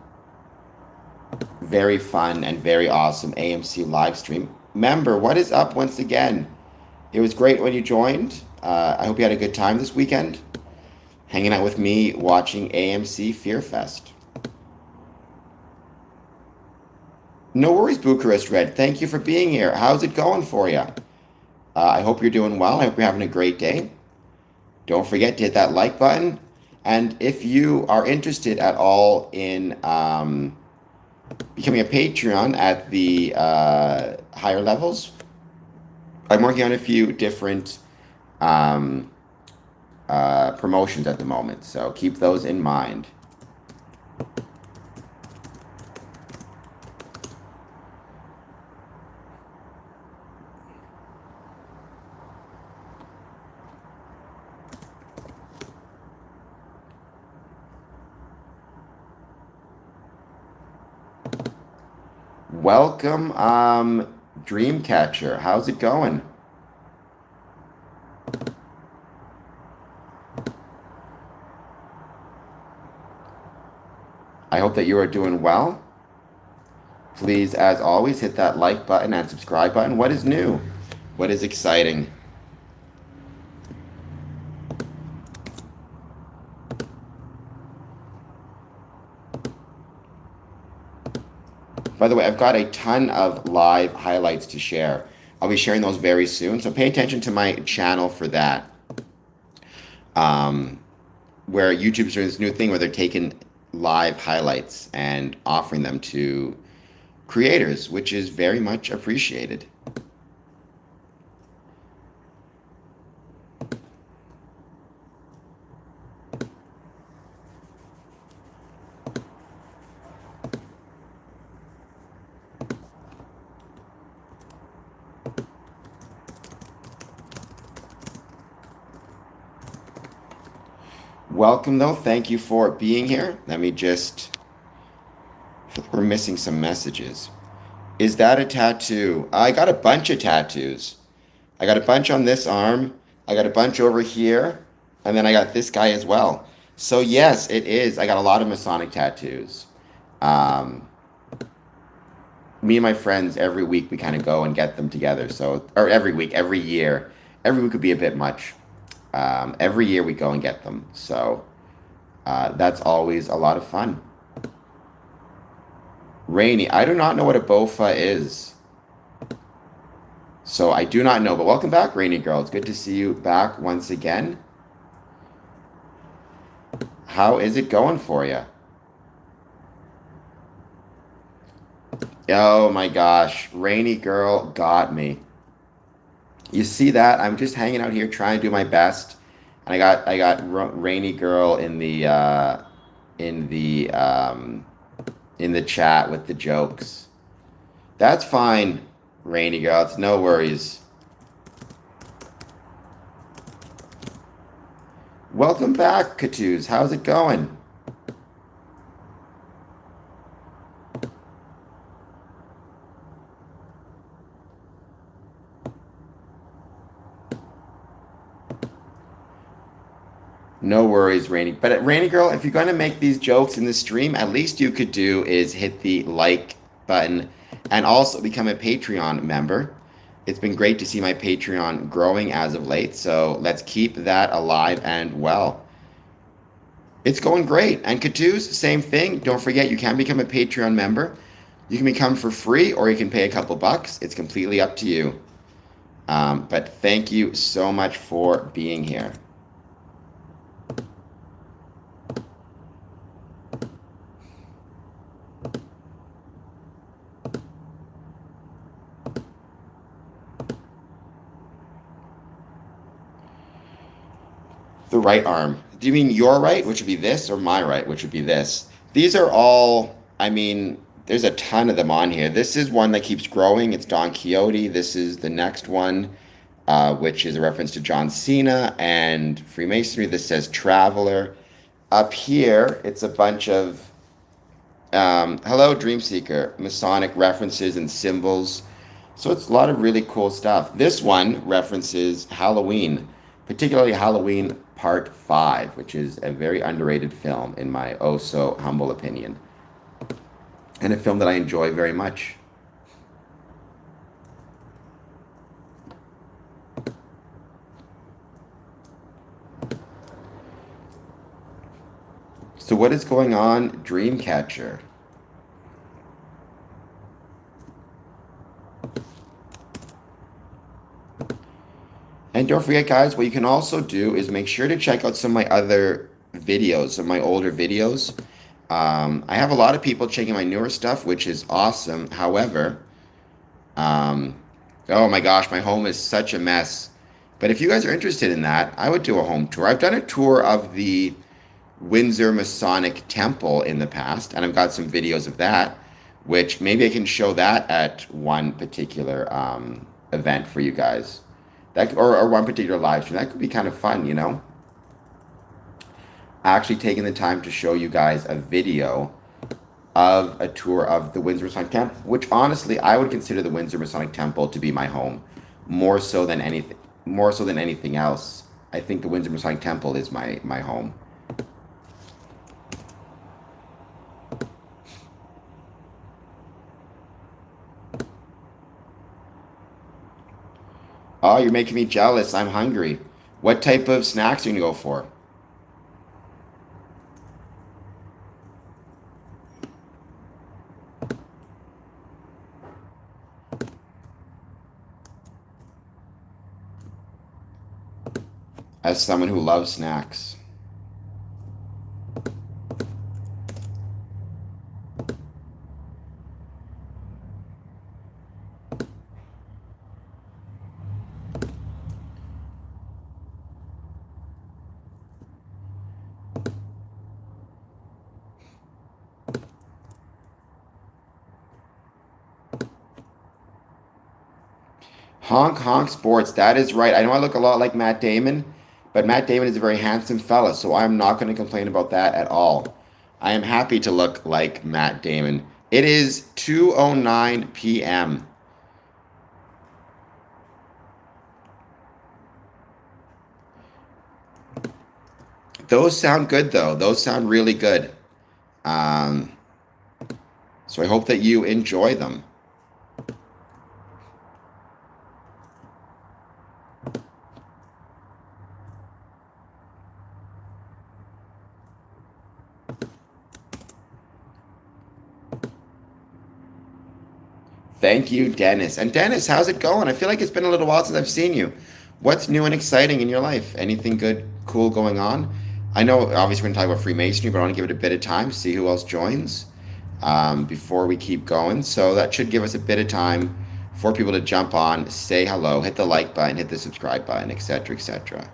very fun and very awesome AMC live stream. Member, what is up once again? It was great when you joined. I hope you had a good time this weekend, hanging out with me, watching AMC Fear Fest. No worries, Bucharest Red. Thank you for being here. How's it going for you? I hope you're doing well. I hope you're having a great day. Don't forget to hit that like button. And if you are interested at all in becoming a Patreon at the higher levels, I'm working on a few different promotions at the moment, so keep those in mind. Welcome, Dreamcatcher. How's it going? I hope that you are doing well. Please, as always, hit that like button and subscribe button. What is new? What is exciting? By the way, I've got a ton of live highlights to share. I'll be sharing those very soon, so pay attention to my channel for that. Where YouTube's doing this new thing where they're taking live highlights and offering them to creators, which is very much appreciated. Welcome, though. Thank you for being here. Let me just... We're missing some messages. Is that a tattoo? I got a bunch of tattoos. I got a bunch on this arm. I got a bunch over here. And then I got this guy as well. So yes, it is. I got a lot of Masonic tattoos. Me and my friends, every week we kind of go and get them together. So, or every week, every year. Every week would be a bit much. Every year we go and get them. So that's always a lot of fun. Rainy, I do not know what a bofa is. So I do not know. But welcome back, Rainy Girl. It's good to see you back once again. How is it going for you? Oh my gosh. Rainy Girl got me. You see that? I'm just hanging out here trying to do my best, and I got Rainy Girl in the chat with the jokes. That's fine, Rainy Girl. It's no worries. Welcome back, Katoos. How's it going? No worries, Rainy. But Rainy Girl, if you're going to make these jokes in the stream, at least you could do is hit the like button and also become a Patreon member. It's been great to see my Patreon growing as of late, so let's keep that alive and well. It's going great. And Katoos, same thing. Don't forget, you can become a Patreon member. You can become for free or you can pay a couple bucks. It's completely up to you. But thank you so much for being here. The right arm. Do you mean your right, which would be this, or my right, which would be this? These are all, I mean, there's a ton of them on here. This is one that keeps growing. It's Don Quixote. This is the next one, which is a reference to John Cena and Freemasonry. This says Traveler. Up here, it's a bunch of, hello, Dreamseeker, Masonic references and symbols. So it's a lot of really cool stuff. This one references Halloween, particularly Halloween Part 5, which is a very underrated film in my oh so humble opinion. And a film that I enjoy very much. So what is going on, Dreamcatcher? And don't forget, guys, what you can also do is make sure to check out some of my other videos, some of my older videos. I have a lot of people checking my newer stuff, which is awesome. However, oh my gosh, my home is such a mess. But if you guys are interested in that, I would do a home tour. I've done a tour of the Windsor Masonic Temple in the past, and I've got some videos of that, which maybe I can show that at one particular event for you guys. That, or one particular live stream. That could be kind of fun, you know? Actually taking the time to show you guys a video of a tour of the Windsor Masonic Temple, which honestly I would consider the Windsor Masonic Temple to be my home, more so than anything, more so than anything else. I think the Windsor Masonic Temple is my home. Oh, you're making me jealous. I'm hungry. What type of snacks are you gonna go for? As someone who loves snacks. Honk honk sports. That is right. I know I look a lot like Matt Damon, but Matt Damon is a very handsome fella, so I'm not going to complain about that at all. I am happy to look like Matt Damon. It is 2:09 p.m. Those sound good though. Those sound really good. Um, so I hope that you enjoy them. Thank you, Dennis. And Dennis, how's it going? I feel like it's been a little while since I've seen you. What's new and exciting in your life? Anything good, cool going on? I know, obviously, we're going to talk about Freemasonry, but I want to give it a bit of time, see who else joins before we keep going. So that should give us a bit of time for people to jump on, say hello, hit the like button, hit the subscribe button, etc., etc.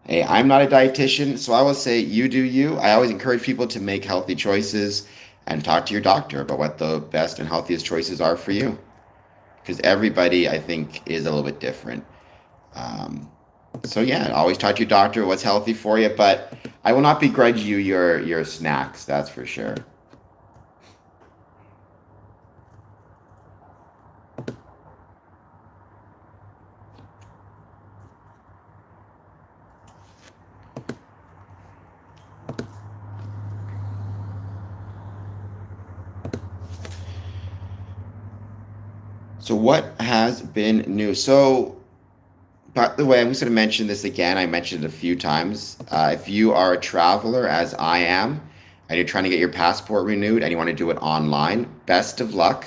Hey, I'm not a dietitian, so I will say you do you. I always encourage people to make healthy choices and talk to your doctor about what the best and healthiest choices are for you. Because everybody, I think, is a little bit different. Um, so yeah, always talk to your doctor what's healthy for you. But I will not begrudge you your snacks. That's for sure. So what has been new? So by the way, I'm just going to mention this again. I mentioned it a few times. If you are a traveler, as I am, and you're trying to get your passport renewed and you want to do it online, best of luck.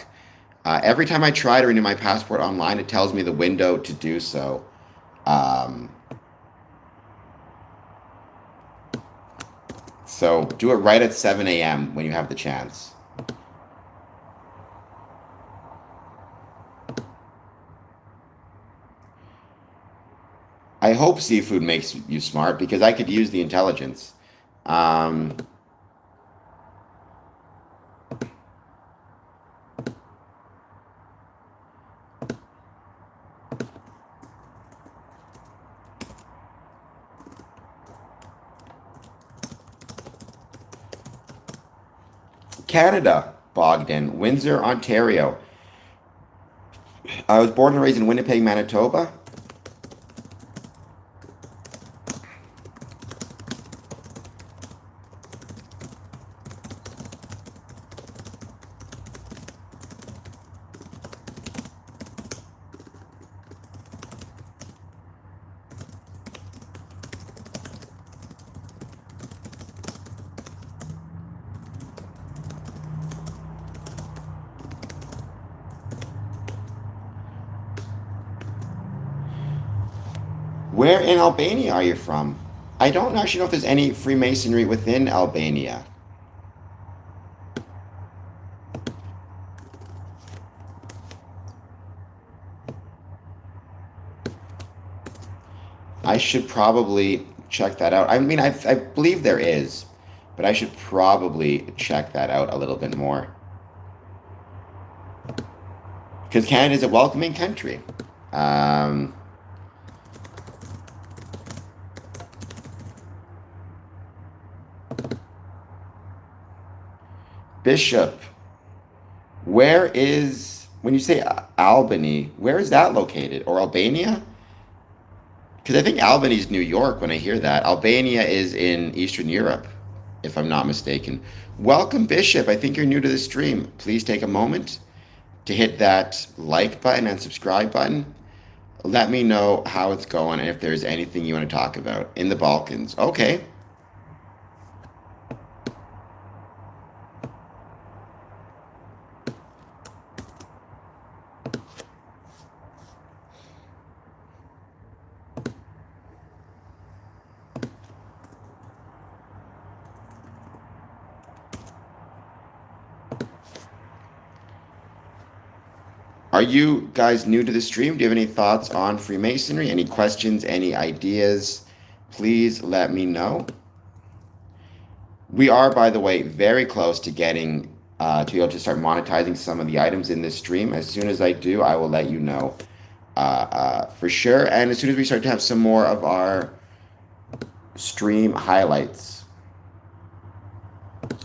Every time I try to renew my passport online, it tells me the window to do so. Um, so do it right at 7 a.m. when you have the chance. I hope seafood makes you smart because I could use the intelligence. Um, Canada, Bogdan, Windsor, Ontario. I was born and raised in Winnipeg, Manitoba. Where in Albania are you from? I don't actually know if there's any Freemasonry within Albania. I should probably check that out. I mean, I believe there is, but I should probably check that out a little bit more. Because Canada is a welcoming country. Um, Bishop, where is, when you say Albany, where is that located? Or Albania? Because I think Albany is New York when I hear that. Albania is in Eastern Europe, if I'm not mistaken. Welcome, Bishop. I think you're new to the stream. Please take a moment to hit that like button and subscribe button. Let me know how it's going and if there's anything you want to talk about in the Balkans. Okay. Are you guys new to the stream? Do you have any thoughts on Freemasonry? Any questions? Any ideas? Please let me know. We are, by the way, very close to getting to be able to start monetizing some of the items in this stream. As soon as I do, I will let you know for sure. And as soon as we start to have some more of our stream highlights,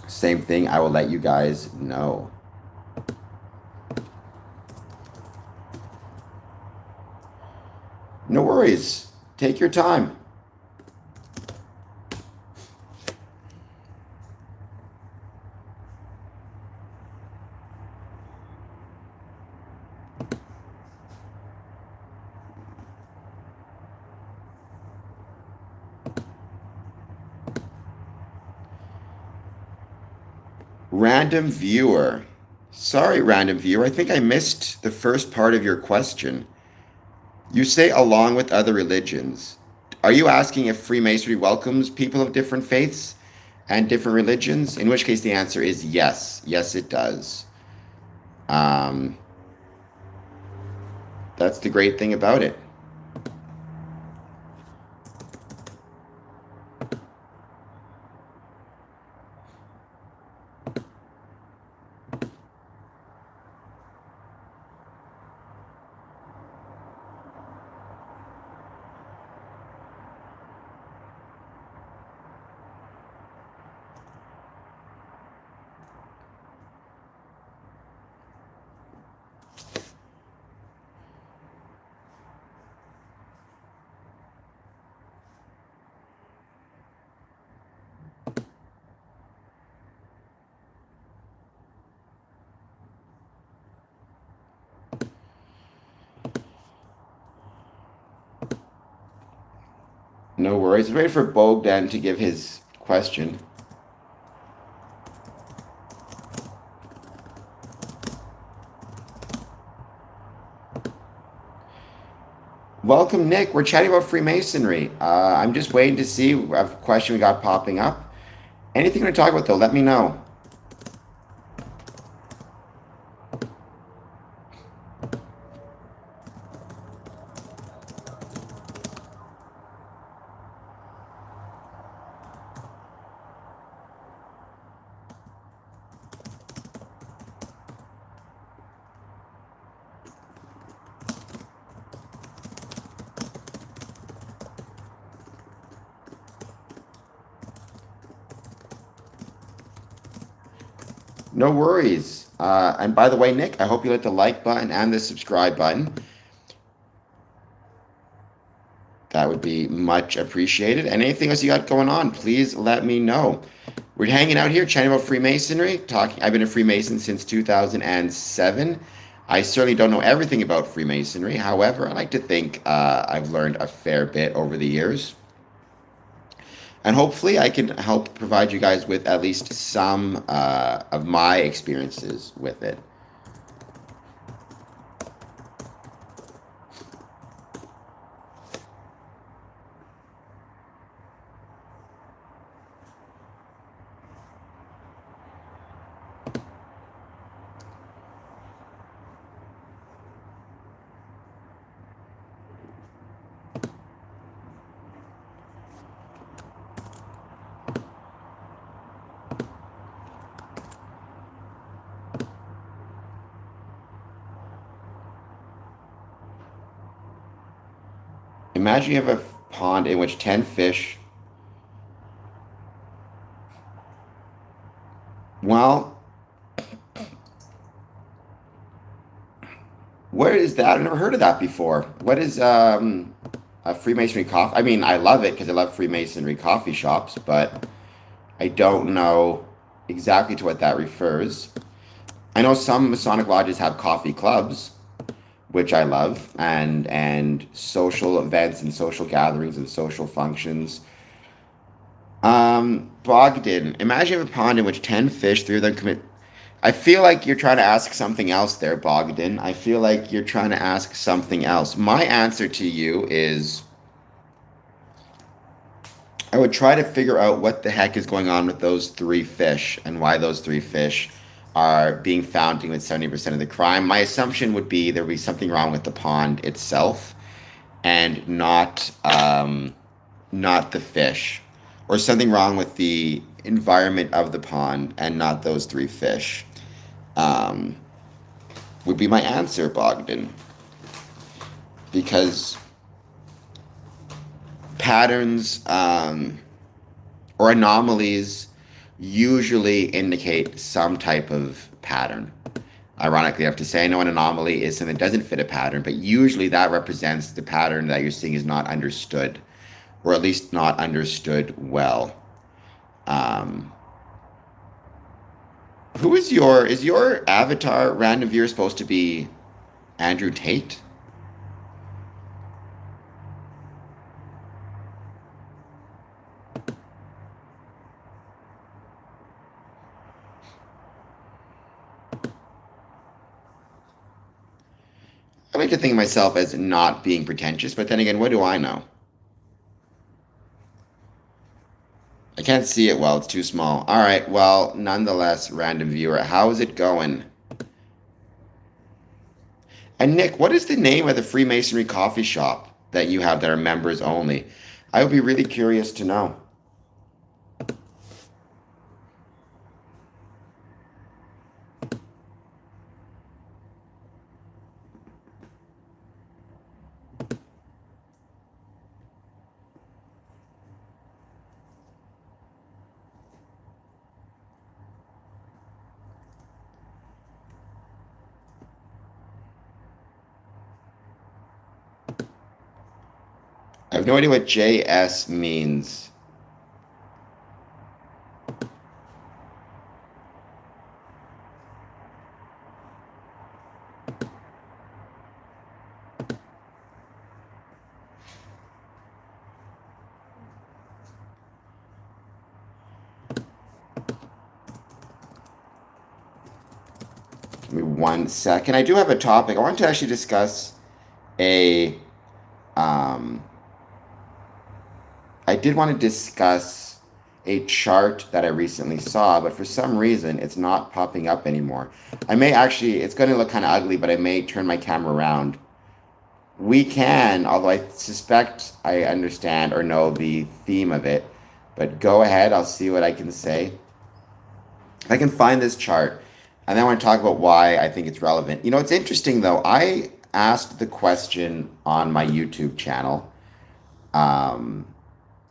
same thing, I will let you guys know. No worries. Take your time. Random viewer. Sorry, random viewer. I think I missed the first part of your question. You say along with other religions. Are you asking if Freemasonry welcomes people of different faiths and different religions? In which case the answer is yes. Yes, it does. Um, that's the great thing about it. No worries. Wait for Bogdan to give his question. Welcome, Nick. We're chatting about Freemasonry. I'm just waiting to see a question we got popping up. Anything you want to talk about, though, let me know. No worries. And by the way, Nick, I hope you hit the like button and the subscribe button. That would be much appreciated. And anything else you got going on, please let me know. We're hanging out here chatting about Freemasonry. I've been a Freemason since 2007. I certainly don't know everything about Freemasonry. However, I like to think I've learned a fair bit over the years. And hopefully I can help provide you guys with at least some of my experiences with it. Imagine you have a pond in which 10 fish. Well, what is that? I've never heard of that before. What is a Freemasonry coffee? I mean, I love it because I love Freemasonry coffee shops, but I don't know exactly to what that refers. I know some Masonic lodges have coffee clubs, which I love, and social events and social gatherings and social functions. Bogdan, imagine a pond in which 10 fish, three of them commit. I feel like you're trying to ask something else there, Bogdan. I feel like you're trying to ask something else. My answer to you is I would try to figure out what the heck is going on with those three fish and why those three fish are being found to commit 70% of the crime. My assumption would be there would be something wrong with the pond itself and not the fish, or something wrong with the environment of the pond and not those three fish. Um, would be my answer, Bogdan, because patterns or anomalies usually indicate some type of pattern. Ironically, I have to say, I know an anomaly is something that doesn't fit a pattern, but usually that represents the pattern that you're seeing is not understood, or at least not understood well. Um, who is your avatar random viewer supposed to be Andrew Tate? I like to think of myself as not being pretentious, but then again, what do I know? I can't see it well, it's too small. All right, well, nonetheless, random viewer, how is it going? And Nick, what is the name of the Freemasonry coffee shop that you have that are members only? I would be really curious to know. I have no idea what JS means. Give me 1 second. I do have a topic. I want to actually discuss a um, I did want to discuss a chart that I recently saw, but for some reason it's not popping up anymore. I may actually, it's going to look kind of ugly, but I may turn my camera around. We can, although I suspect I understand or know the theme of it, but go ahead, I'll see what I can say. I can find this chart, and then I want to talk about why I think it's relevant. You know, it's interesting though. I asked the question on my YouTube channel. Um,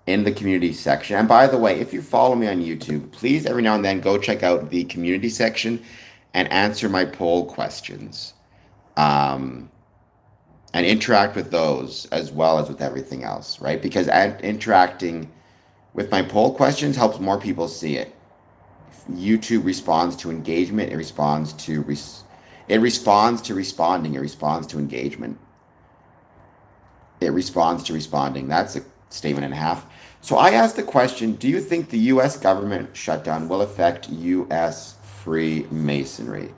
in the community section. And by the way, if you follow me on YouTube, please every now and then go check out the community section and answer my poll questions. Um, and interact with those as well as with everything else, right? Because interacting with my poll questions helps more people see it. YouTube responds to engagement, it responds to it responds to responding, it responds to engagement. It responds to responding. That's a statement and a half. So I asked the question, do you think the US government shutdown will affect US Freemasonry?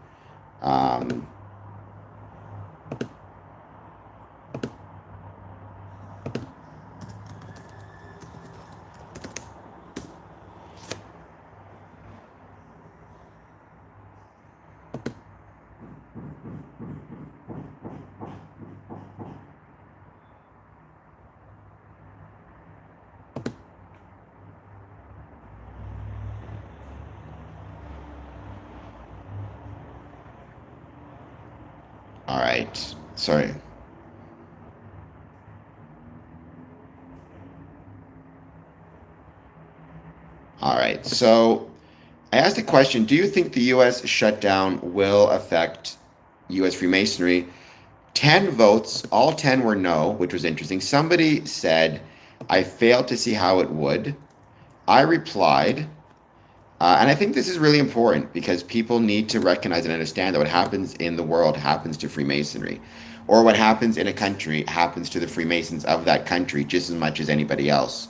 Um, all right. Sorry. All right. So I asked a question. Do you think the U.S. shutdown will affect U.S. Freemasonry? 10 votes, all 10 were no, which was interesting. Somebody said, I failed to see how it would. I replied, and I think this is really important because people need to recognize and understand that what happens in the world happens to Freemasonry, or what happens in a country happens to the Freemasons of that country just as much as anybody else.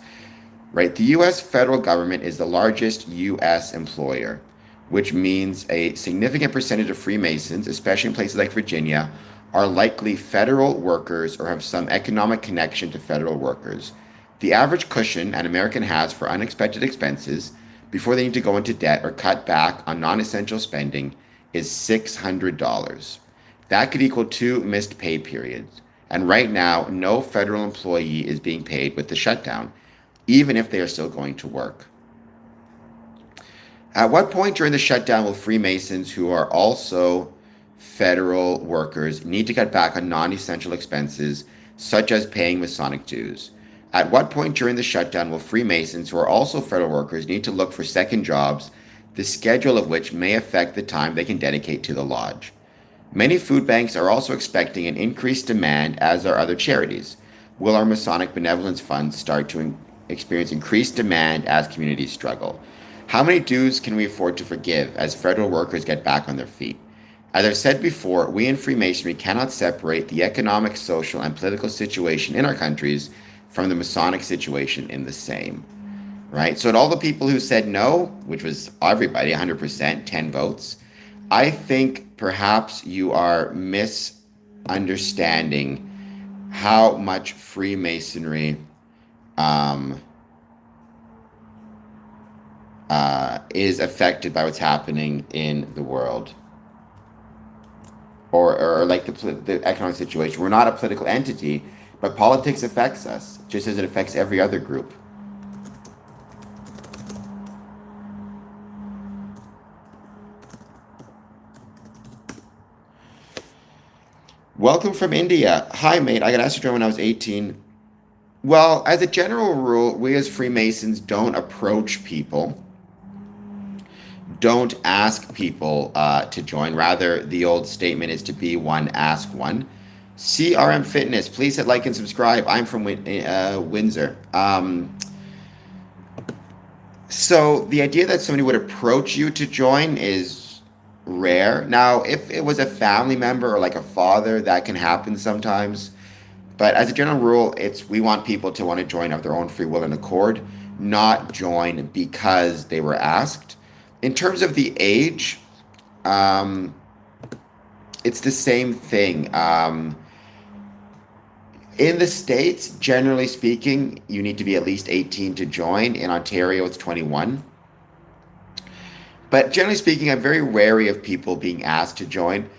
Right? The US federal government is the largest US employer, which means a significant percentage of Freemasons, especially in places like Virginia, are likely federal workers or have some economic connection to federal workers. The average cushion an American has for unexpected expenses before they need to go into debt or cut back on non essential spending is $600. That could equal 2 missed pay periods. And right now, no federal employee is being paid with the shutdown, even if they are still going to work. At what point during the shutdown will Freemasons who are also federal workers need to cut back on non essential expenses, such as paying Masonic dues? At what point during the shutdown will Freemasons who are also federal workers need to look for second jobs, the schedule of which may affect the time they can dedicate to the lodge? Many food banks are also expecting an increased demand, as are other charities. Will our Masonic benevolence funds start to experience increased demand as communities struggle? How many dues can we afford to forgive as federal workers get back on their feet? As I've said before, we in Freemasonry cannot separate the economic, social, and political situation in our countries from the Masonic situation in the same. Right? So, to all the people who said no, which was everybody, 100%, 10 votes, I think perhaps you are misunderstanding how much Freemasonry um, is affected by what's happening in the world, or like the economic situation. We're not a political entity, but politics affects us just as it affects every other group. Welcome from India. Hi, mate. I got asked to join when I was 18. Well, as a general rule, we as Freemasons don't approach people, don't ask people to join. Rather, the old statement is to be one, ask one. CRM Fitness, please hit like and subscribe. I'm from Windsor. So the idea that somebody would approach you to join is rare. Now, if it was a family member or like a father, that can happen sometimes. But as a general rule, it's we want people to want to join of their own free will and accord, not join because they were asked. In terms of the age, um, it's the same thing. In the States, generally speaking, you need to be at least 18 to join. In Ontario, it's 21. But generally speaking, I'm very wary of people being asked to join.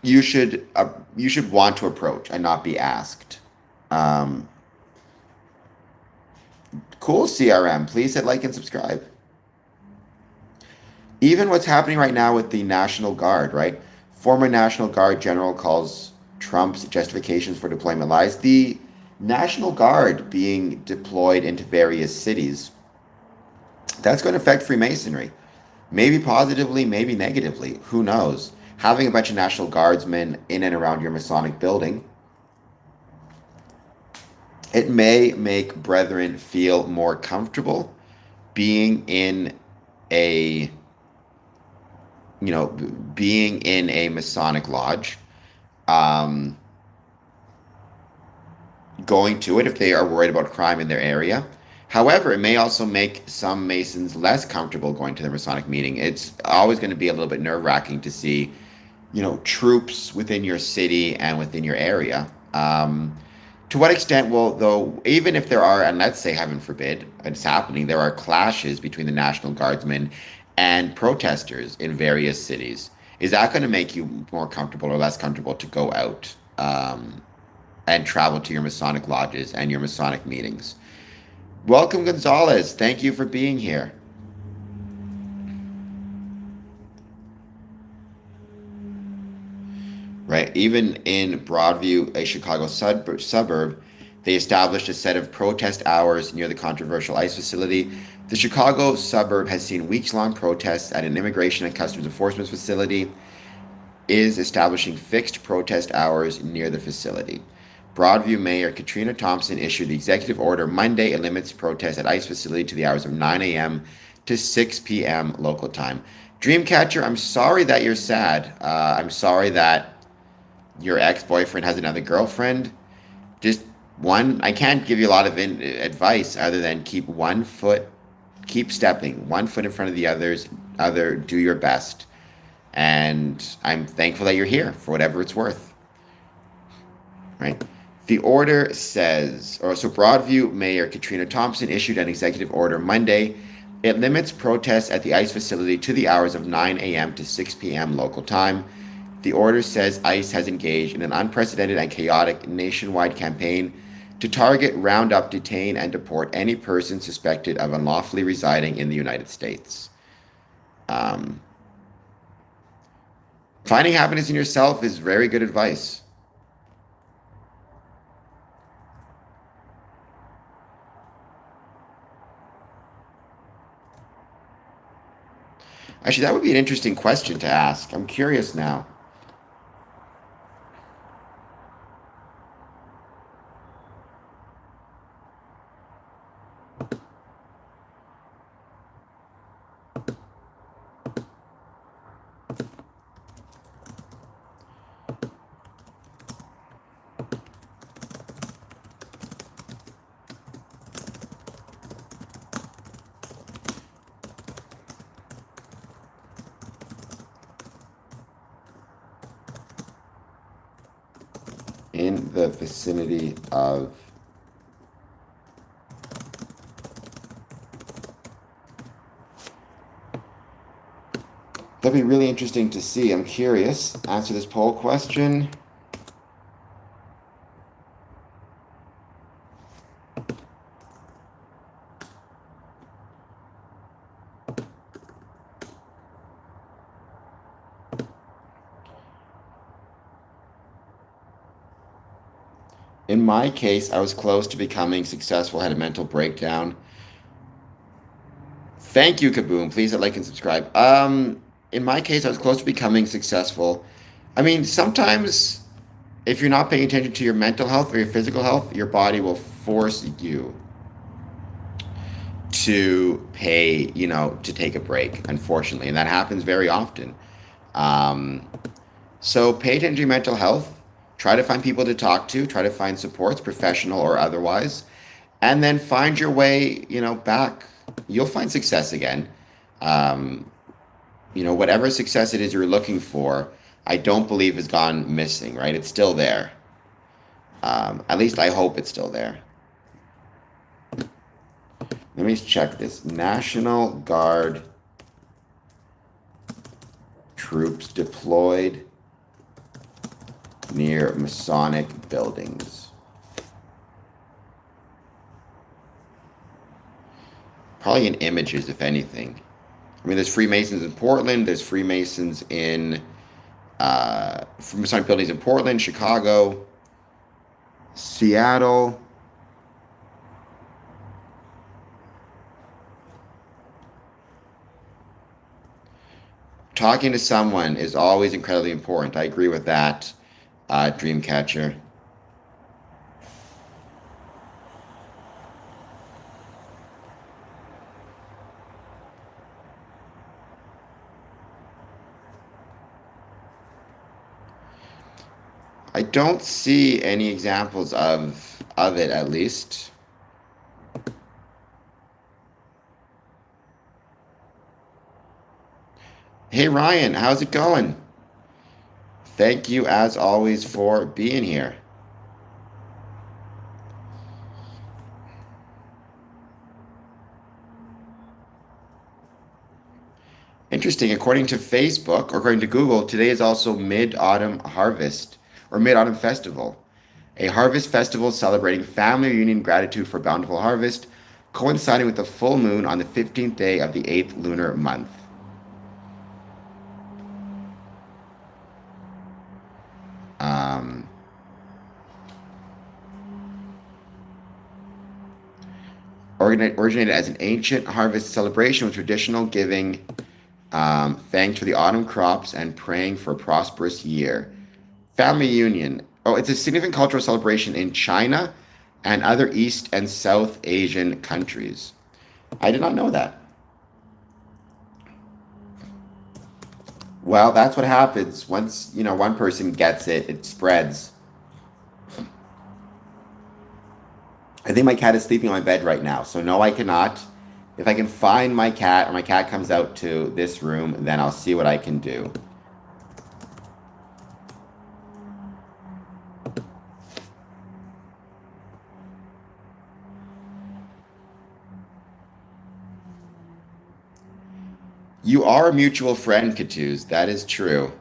You should want to approach and not be asked. Um, cool, CRM. Please hit like and subscribe. Even what's happening right now with the National Guard, right? Former National Guard general calls Trump's justifications for deployment lies. The National Guard being deployed into various cities, that's going to affect Freemasonry. Maybe positively, maybe negatively. Who knows? Having a bunch of National Guardsmen in and around your Masonic building, it may make brethren feel more comfortable being in a you know being in a Masonic lodge, um, going to it if they are worried about crime in their area. However, it may also make some Masons less comfortable going to the Masonic meeting. It's always going to be a little bit nerve-wracking to see, troops within your city and within your area. To what extent will, though, even if there are, and let's say, heaven forbid, it's happening, there are clashes between the National Guardsmen and protesters in various cities, is that going to make you more comfortable or less comfortable to go out and travel to your Masonic lodges and your Masonic meetings? Welcome, Gonzalez. Thank you for being here. Right? Even in Broadview, a Chicago suburb, they established a set of protest hours near the controversial ICE facility. The Chicago suburb has seen weeks-long protests at an immigration and customs enforcement facility, is establishing fixed protest hours near the facility. Broadview Mayor Katrina Thompson issued the executive order Monday. It limits protests at ICE facility to the hours of 9 a.m. to 6 p.m. local time. Dreamcatcher, I'm sorry that you're sad. I'm sorry that your ex-boyfriend has another girlfriend. Just I can't give you a lot of advice other than keep stepping, one foot in front of the other, do your best. And I'm thankful that you're here for whatever it's worth. Right? The order says, so Broadview Mayor Katrina Thompson issued an executive order Monday. It limits protests at the ICE facility to the hours of 9 a.m. to 6 p.m. local time. The order says ICE has engaged in an unprecedented and chaotic nationwide campaign to target, round up, detain, and deport any person suspected of unlawfully residing in the United States. Finding happiness in yourself is very good advice. Actually, that would be an interesting question to ask. I'm curious now. In the vicinity of that'd be really interesting to see. I'm curious. Answer this poll question. In my case, I was close to becoming successful, had a mental breakdown. Thank you, Kaboom. Please hit like and subscribe. In my case, I was close to becoming successful. I mean, sometimes if you're not paying attention to your mental health or your physical health, your body will force you to take a break, unfortunately. And that happens very often. So pay attention to your mental health. Try to find people to talk to. Try to find supports, professional or otherwise. And then find your way, back. You'll find success again. Whatever success it is you're looking for, I don't believe has gone missing, right? It's still there. At least I hope it's still there. Let me check this. National Guard troops deployed near Masonic buildings. Probably in images, if anything. I mean, there's Freemasons in Portland. There's Freemasons in Masonic buildings in Portland, Chicago, Seattle. Talking to someone is always incredibly important. I agree with that, Dreamcatcher. I don't see any examples of it, at least. Hey Ryan, how's it going? Thank you as always for being here. Interesting. According to Facebook, or according to Google, today is also Mid-Autumn Harvest or Mid-Autumn Festival, a harvest festival celebrating family reunion, gratitude for bountiful harvest, coinciding with the full moon on the 15th day of the 8th lunar month. originated as an ancient harvest celebration with traditional giving thanks for the autumn crops and praying for a prosperous year. Family union. Oh, it's a significant cultural celebration in China and other East and South Asian countries. I did not know that. Well, that's what happens once, one person gets it, it spreads. I think my cat is sleeping on my bed right now, so no, I cannot. If I can find my cat or my cat comes out to this room, then I'll see what I can do. You are a mutual friend, Katuz. That is true.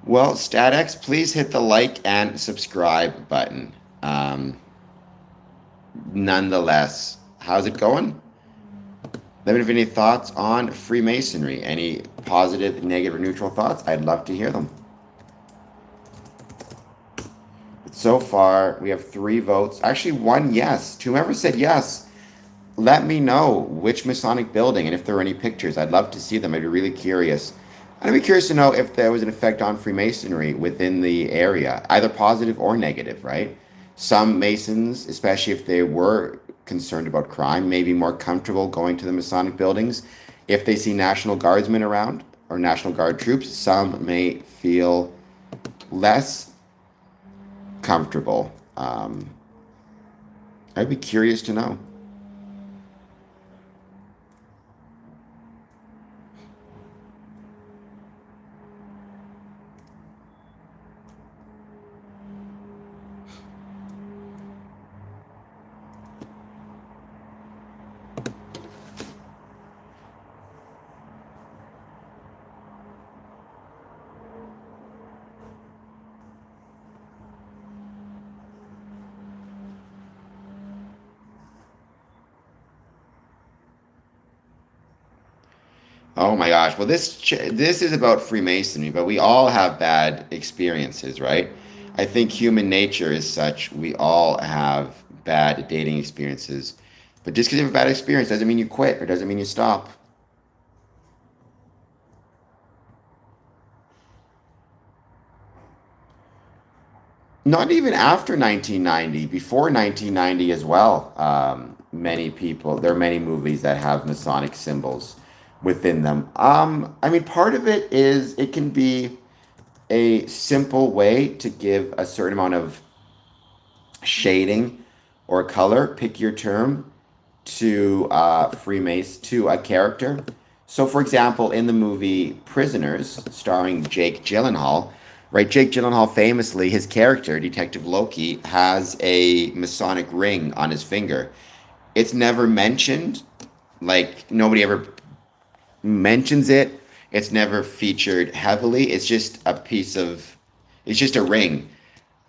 Well, StatX, please hit the like and subscribe button. Nonetheless, how's it going? Let me know if you have any thoughts on Freemasonry. Any positive, negative, or neutral thoughts? I'd love to hear them. So far, we have 3 votes. Actually, 1 yes. To whoever said yes, let me know which Masonic building and if there are any pictures. I'd love to see them. I'd be really curious. I'd be curious to know if there was an effect on Freemasonry within the area, either positive or negative, right? Some Masons, especially if they were concerned about crime, may be more comfortable going to the Masonic buildings. If they see National Guardsmen around or National Guard troops, some may feel less comfortable. I'd be curious to know. Oh my gosh. Well, this is about Freemasonry, but we all have bad experiences, right? I think human nature is such. We all have bad dating experiences. But just because you have a bad experience doesn't mean you quit or doesn't mean you stop. Not even after 1990, before 1990 as well. Many people, there are many movies that have Masonic symbols within them. I mean, part of it is it can be a simple way to give a certain amount of shading or color, pick your term, to Freemason, to a character. So, for example, in the movie Prisoners, starring Jake Gyllenhaal, right? Jake Gyllenhaal famously, his character, Detective Loki, has a Masonic ring on his finger. It's never mentioned, like, nobody ever mentions it. It's never featured heavily. It's just a piece of, it's just a ring.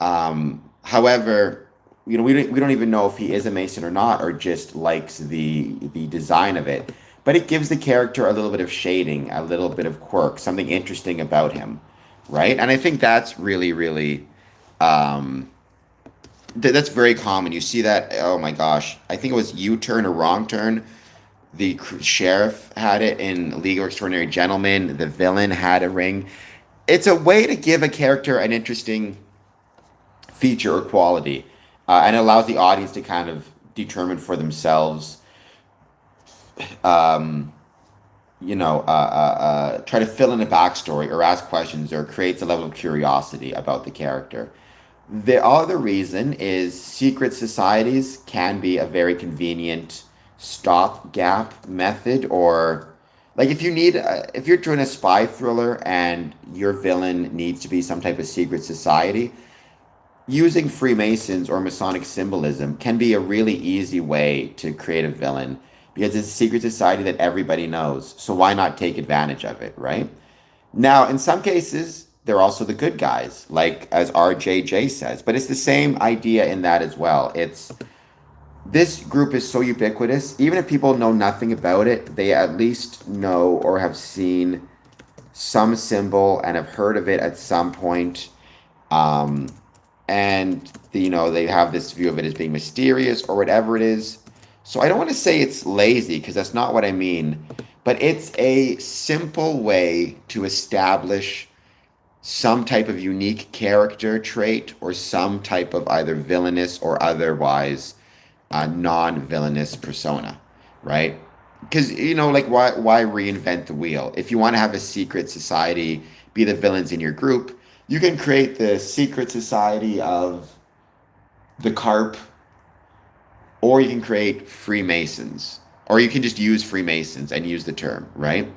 However, we don't even know if he is a Mason or not, or just likes the design of it. But it gives the character a little bit of shading, a little bit of quirk, something interesting about him, right? And I think that's really, really, that's very common. You see that. Oh my gosh, I think it was U Turn or Wrong Turn. The sheriff had it in League of Extraordinary Gentlemen. The villain had a ring. It's a way to give a character an interesting feature or quality, and it allows the audience to kind of determine for themselves, um, try to fill in a backstory or ask questions or creates a level of curiosity about the character. The other reason is secret societies can be a very convenient stopgap method, or like if you're doing a spy thriller and your villain needs to be some type of secret society, using Freemasons or Masonic symbolism can be a really easy way to create a villain because it's a secret society that everybody knows. So why not take advantage of it, right? Now, in some cases, they're also the good guys, like as RJJ says, but it's the same idea in that as well. It's this group is so ubiquitous. Even if people know nothing about it, they at least know or have seen some symbol and have heard of it at some point. Um, and they have this view of it as being mysterious or whatever it is. So I don't want to say it's lazy because that's not what I mean, but it's a simple way to establish some type of unique character trait or some type of either villainous or otherwise non-villainous persona, right? Because like why reinvent the wheel? If you want to have a secret society, be the villains in your group, you can create the secret society of the carp, or you can create Freemasons, or you can just use Freemasons and use the term, right?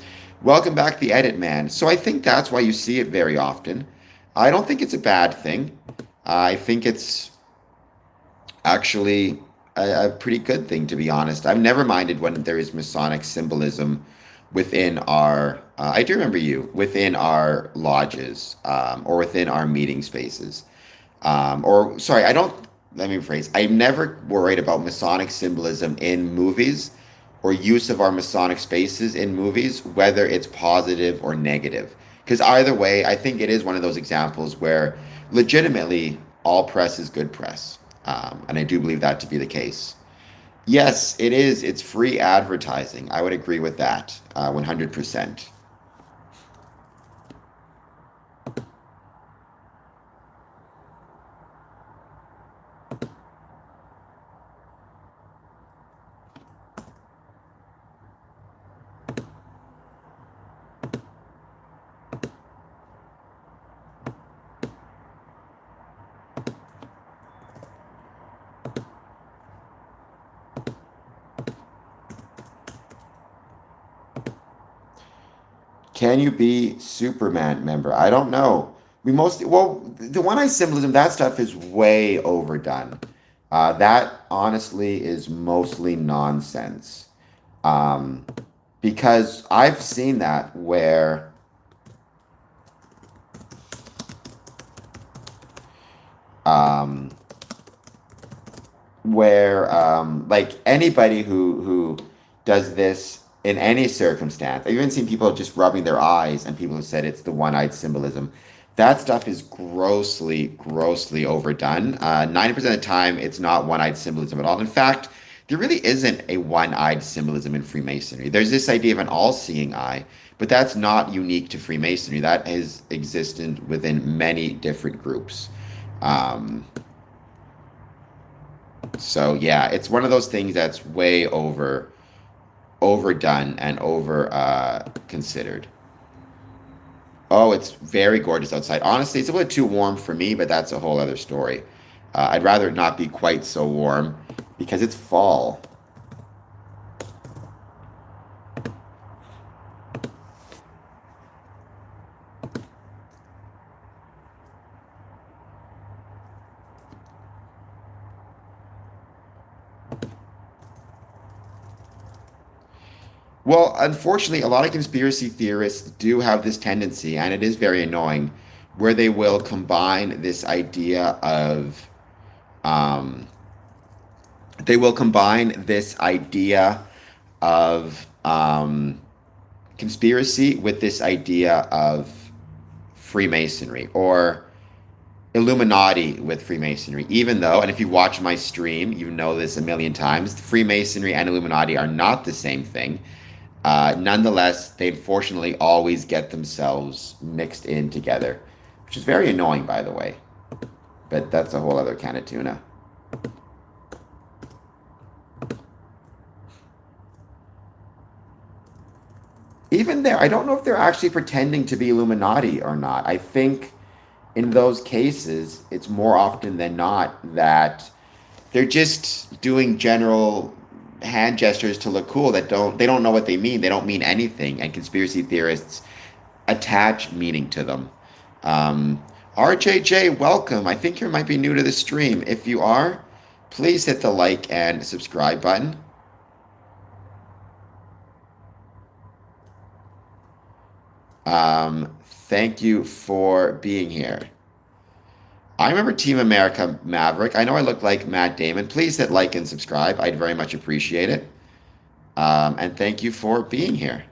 Welcome back, the edit man. So I think that's why you see it very often. I don't think it's a bad thing. I think it's actually a pretty good thing, to be honest. I've never minded when there is Masonic symbolism within our, I do remember you, within our lodges or within our meeting spaces. Or, sorry, I don't, let me rephrase. I'm never worried about Masonic symbolism in movies or use of our Masonic spaces in movies, whether it's positive or negative. Because either way, I think it is one of those examples where legitimately all press is good press. And I do believe that to be the case. Yes, it is. It's free advertising. I would agree with that 100%. Can you be Superman member? I don't know. We mostly, well, the one eye symbolism, that stuff is way overdone. That honestly is mostly nonsense. Um, because I've seen that um, like anybody who does this in any circumstance. I've even seen people just rubbing their eyes and people who said it's the one-eyed symbolism. That stuff is grossly overdone. 90% of the time, it's not one-eyed symbolism at all. In fact, there really isn't a one-eyed symbolism in Freemasonry. There's this idea of an all-seeing eye, but that's not unique to Freemasonry. That is existent within many different groups. Um, so yeah, it's one of those things that's way overdone and over considered. Oh, it's very gorgeous outside. Honestly, it's a little too warm for me, but that's a whole other story. I'd rather it not be quite so warm because it's fall. Well, unfortunately, a lot of conspiracy theorists do have this tendency, and it is very annoying, where they will combine this idea of um, they will combine this idea of conspiracy with this idea of Freemasonry or Illuminati with Freemasonry. Even though, and if you watch my stream, you know this a million times, Freemasonry and Illuminati are not the same thing. Nonetheless, they unfortunately always get themselves mixed in together, which is very annoying, by the way. But that's a whole other can of tuna. Even there, I don't know if they're actually pretending to be Illuminati or not. I think in those cases, it's more often than not that they're just doing general hand gestures to look cool that don't know what they mean. They don't mean anything, and conspiracy theorists attach meaning to them. RJJ, welcome. I think you might be new to the stream. If you are, please hit the like and subscribe button. Thank you for being here. I remember Team America Maverick. I know I look like Matt Damon. Please hit like and subscribe. I'd very much appreciate it. And thank you for being here.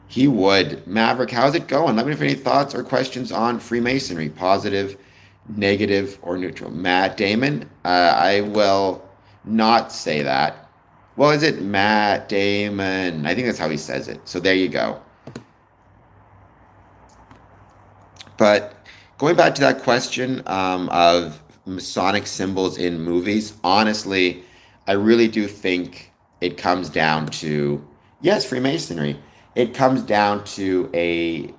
He would. Maverick, how's it going? Let me know if any thoughts or questions on Freemasonry, positive, negative, or neutral. Matt Damon, I will not say that. Well, is it Matt Damon? I think that's how he says it. So there you go. But going back to that question of Masonic symbols in movies, honestly, I really do think it comes down to, yes, Freemasonry. It comes down to a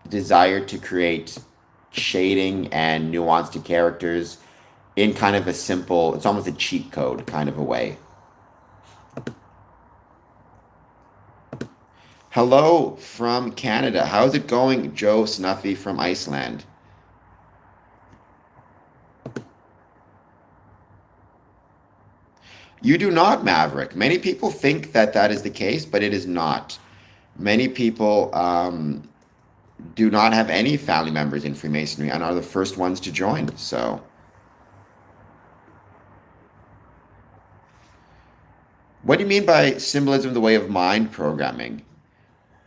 desire to create shading and nuance to characters in kind of a simple, it's almost a cheat code kind of a way. Hello from Canada. How's it going, Joe Snuffy from Iceland? You do not, Maverick. Many people think that that is the case, but it is not. Many people do not have any family members in Freemasonry and are the first ones to join. So, what do you mean by symbolism, the way of mind programming?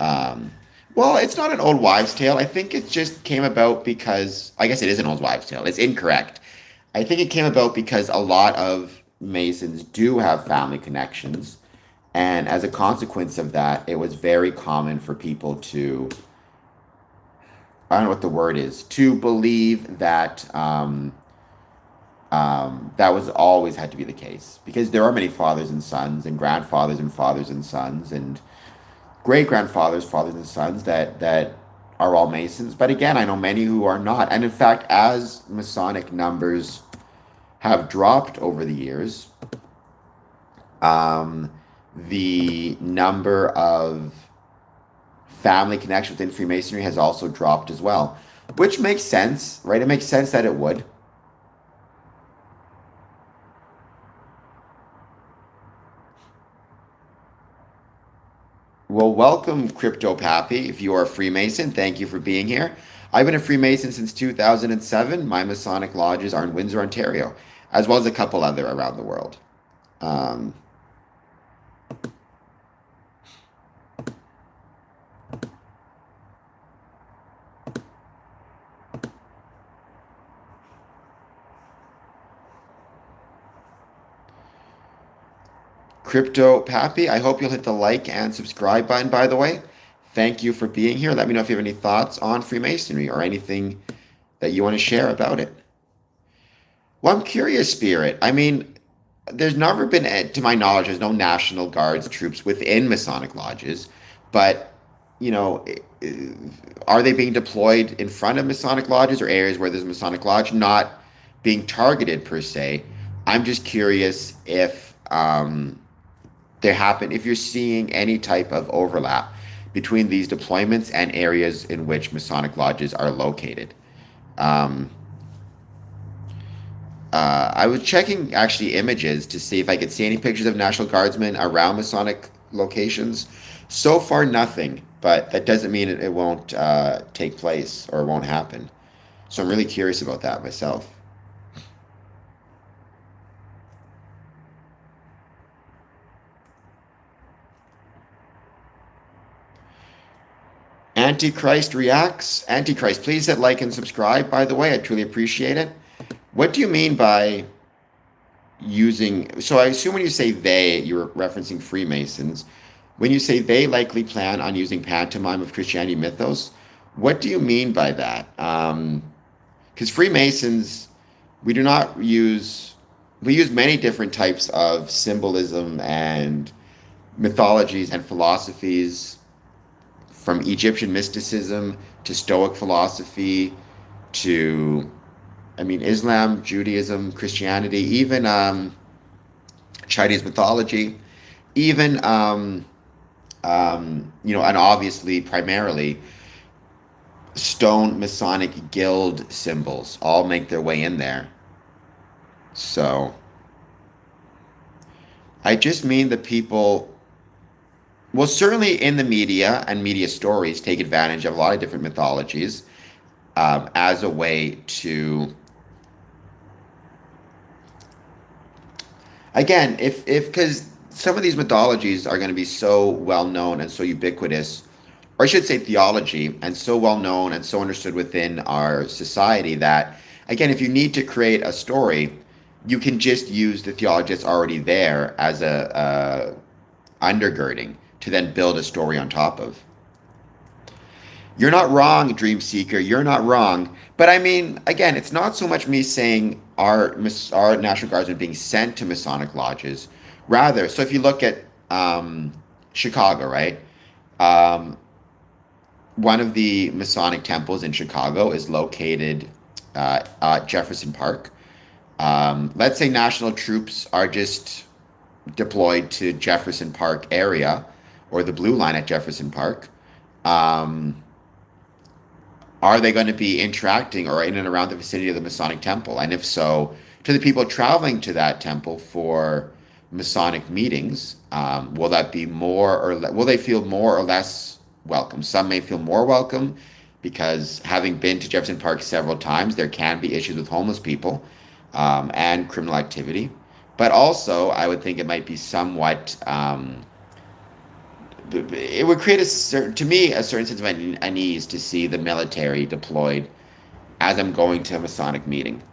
Um, well, it's not an old wives' tale. I think it just came about because, I guess it is an old wives' tale. It's incorrect. I think it came about because a lot of Masons do have family connections. And as a consequence of that, it was very common for people to, I don't know what the word is, to believe that that was always had to be the case. Because there are many fathers and sons, and grandfathers and fathers and sons, and great grandfathers, fathers and sons that are all Masons. But again, I know many who are not. And in fact, as Masonic numbers have dropped over the years, um, the number of family connections within Freemasonry has also dropped as well, which makes sense, right? It makes sense that it would. Well, welcome, Crypto Pappy. If you are a Freemason, thank you for being here. I've been a Freemason since 2007. My Masonic lodges are in Windsor, Ontario, as well as a couple other around the world. Um, Crypto Pappy, I hope you'll hit the like and subscribe button, by the way. Thank you for being here. Let me know if you have any thoughts on Freemasonry or anything that you want to share about it. Well, I'm curious, Spirit. I mean, there's never been, to my knowledge, there's no National Guards troops within Masonic lodges, but, you know, are they being deployed in front of Masonic lodges or areas where there's a Masonic lodge? Not being targeted per se. I'm just curious if if you're seeing any type of overlap between these deployments and areas in which Masonic lodges are located. Um, I was checking actually images to see if I could see any pictures of National Guardsmen around Masonic locations. So far, nothing, but that doesn't mean it won't take place or it won't happen. So I'm really curious about that myself. Antichrist reacts. Antichrist, please hit like and subscribe, by the way. I truly appreciate it. What do you mean by using, so I assume when you say they, you're referencing Freemasons. When you say they likely plan on using pantomime of Christianity mythos, what do you mean by that? Because Freemasons, we do not use, we use many different types of symbolism and mythologies and philosophies, from Egyptian mysticism to Stoic philosophy to, I mean, Islam, Judaism, Christianity, even Chinese mythology, even and obviously primarily stone Masonic guild symbols all make their way in there. So I just mean the people, well, certainly in the media and media stories, take advantage of a lot of different mythologies as a way to, again, if because some of these mythologies are going to be so well known and so ubiquitous, or I should say theology, and so well known and so understood within our society that, again, if you need to create a story, you can just use the theology that's already there as a undergirding to then build a story on top of. You're not wrong, Dream Seeker. You're not wrong. But I mean, again, it's not so much me saying our National Guardsmen being sent to Masonic lodges. Rather, so if you look at Chicago, right? Um, One of the Masonic temples in Chicago is located at Jefferson Park. Let's say national troops are just deployed to Jefferson Park area or the Blue Line at Jefferson Park. Um, are they going to be interacting or in and around the vicinity of the Masonic Temple? And if so, to the people traveling to that temple for Masonic meetings, will that be more or will they feel more or less welcome? Some may feel more welcome because having been to Jefferson Park several times, there can be issues with homeless people and criminal activity. But also, I would think it might be somewhat it would create a certain, to me, a certain sense of unease to see the military deployed as I'm going to a Masonic meeting.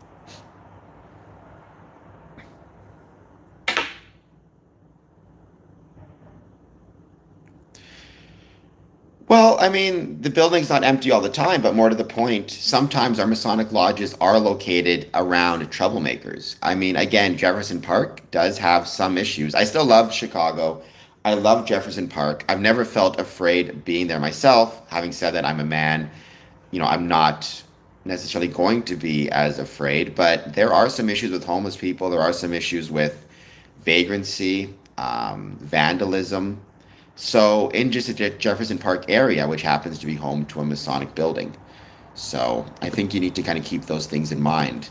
Well, I mean, the building's not empty all the time, but more to the point, sometimes our Masonic lodges are located around troublemakers. I mean, again, Jefferson Park does have some issues. I still love Chicago. I love Jefferson Park. I've never felt afraid being there myself. Having said that, I'm a man. I'm not necessarily going to be as afraid, but there are some issues with homeless people. There are some issues with vagrancy, vandalism. So, in just the Jefferson Park area, which happens to be home to a Masonic building. So, I think you need to kind of keep those things in mind.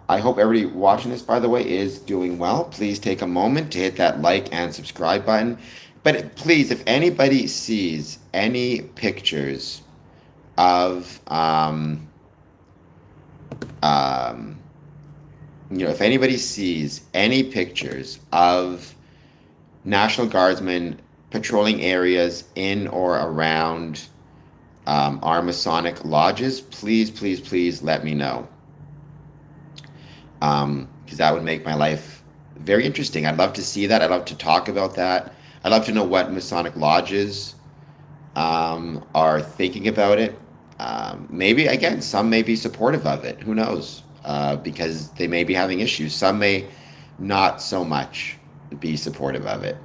I hope everybody watching this, by the way, is doing well. Please take a moment to hit that like and subscribe button. But please, if anybody sees any pictures of, um, if anybody sees any pictures of National Guardsmen patrolling areas in or around our Masonic lodges, please, please, please let me know. Because that would make my life very interesting. I'd love to see that. I'd love to talk about that. I'd love to know what Masonic lodges are thinking about it. Maybe, again, some may be supportive of it. Who knows? Because they may be having issues. Some may not so much be supportive of it.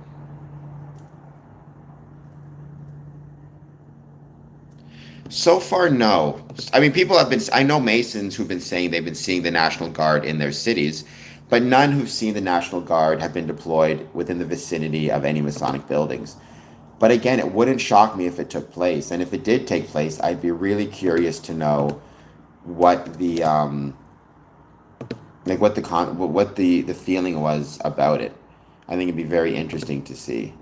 So far, no. I mean, people have been, I know Masons who've been saying they've been seeing the National Guard in their cities, but none who've seen the National Guard have been deployed within the vicinity of any Masonic buildings. But again, it wouldn't shock me if it took place. And if it did take place, I'd be really curious to know what the, what the feeling was about it. I think it'd be very interesting to see.